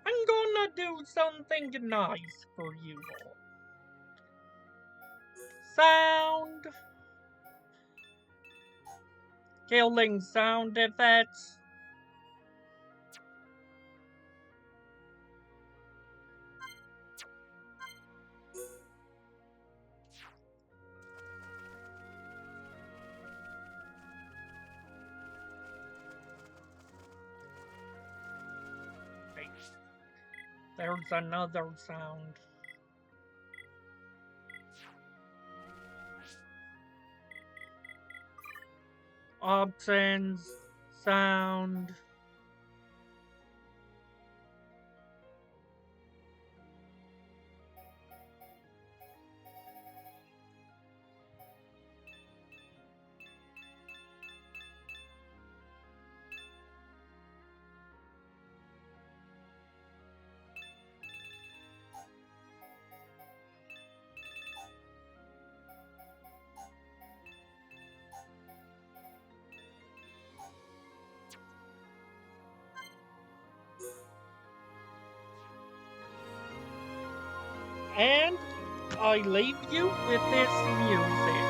Speaker 1: I'm gonna do something nice for you all. Sound. Killing sound effects. There's another sound. Options, sound. And I leave you with this music.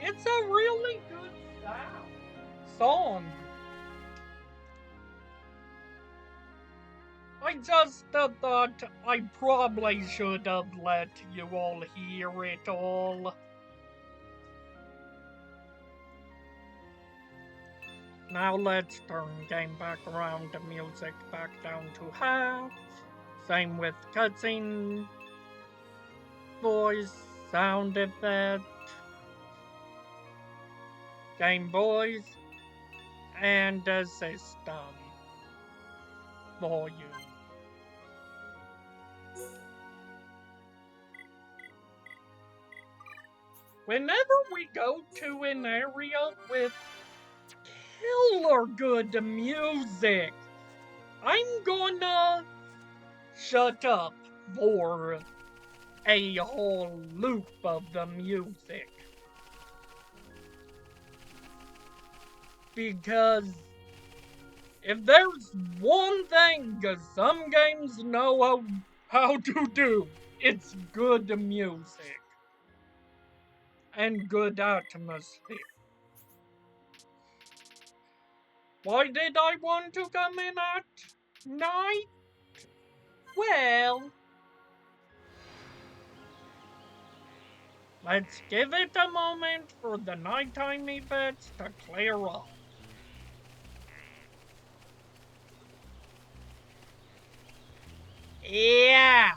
Speaker 1: It's a really good song. I just thought I probably should have let you all hear it all. Now let's turn game back around, the music back down to half. Same with cutscene, voice, sound effect, Game Boys, and the system volume. Whenever we go to an area with killer good music, I'm gonna shut up for a whole loop of the music. Because if there's one thing some games know how to do, it's good music and good atmosphere. Why did I want to come in at night? Well, let's give it a moment for the nighttime effects to clear up. Yeah!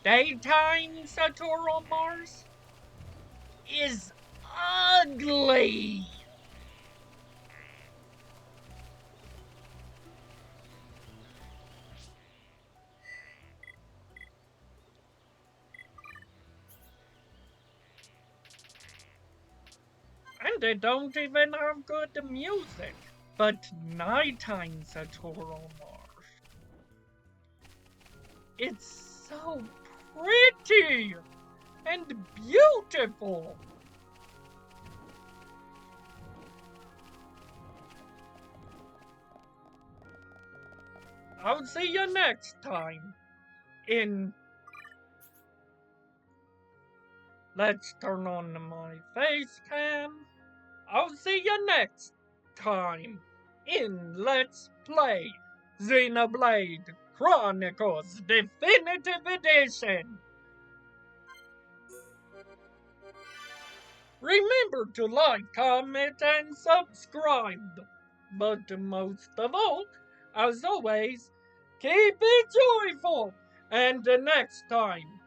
Speaker 1: Daytime Sator on Mars is ugly! And they don't even have good music. But nighttime Sator on Mars, it's so pretty and beautiful. I'll see you next time in... Let's turn on my face cam. I'll see you next time in Let's Play Xenoblade Chronicles Definitive Edition. Remember to like, comment, and subscribe. But most of all, as always, keep it joyful. And next time,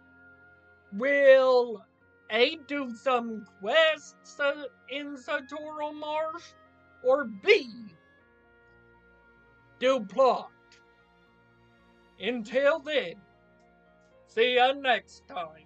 Speaker 1: we'll A, do some quests in Sator Mars, or B, do plot. Until then, see ya next time.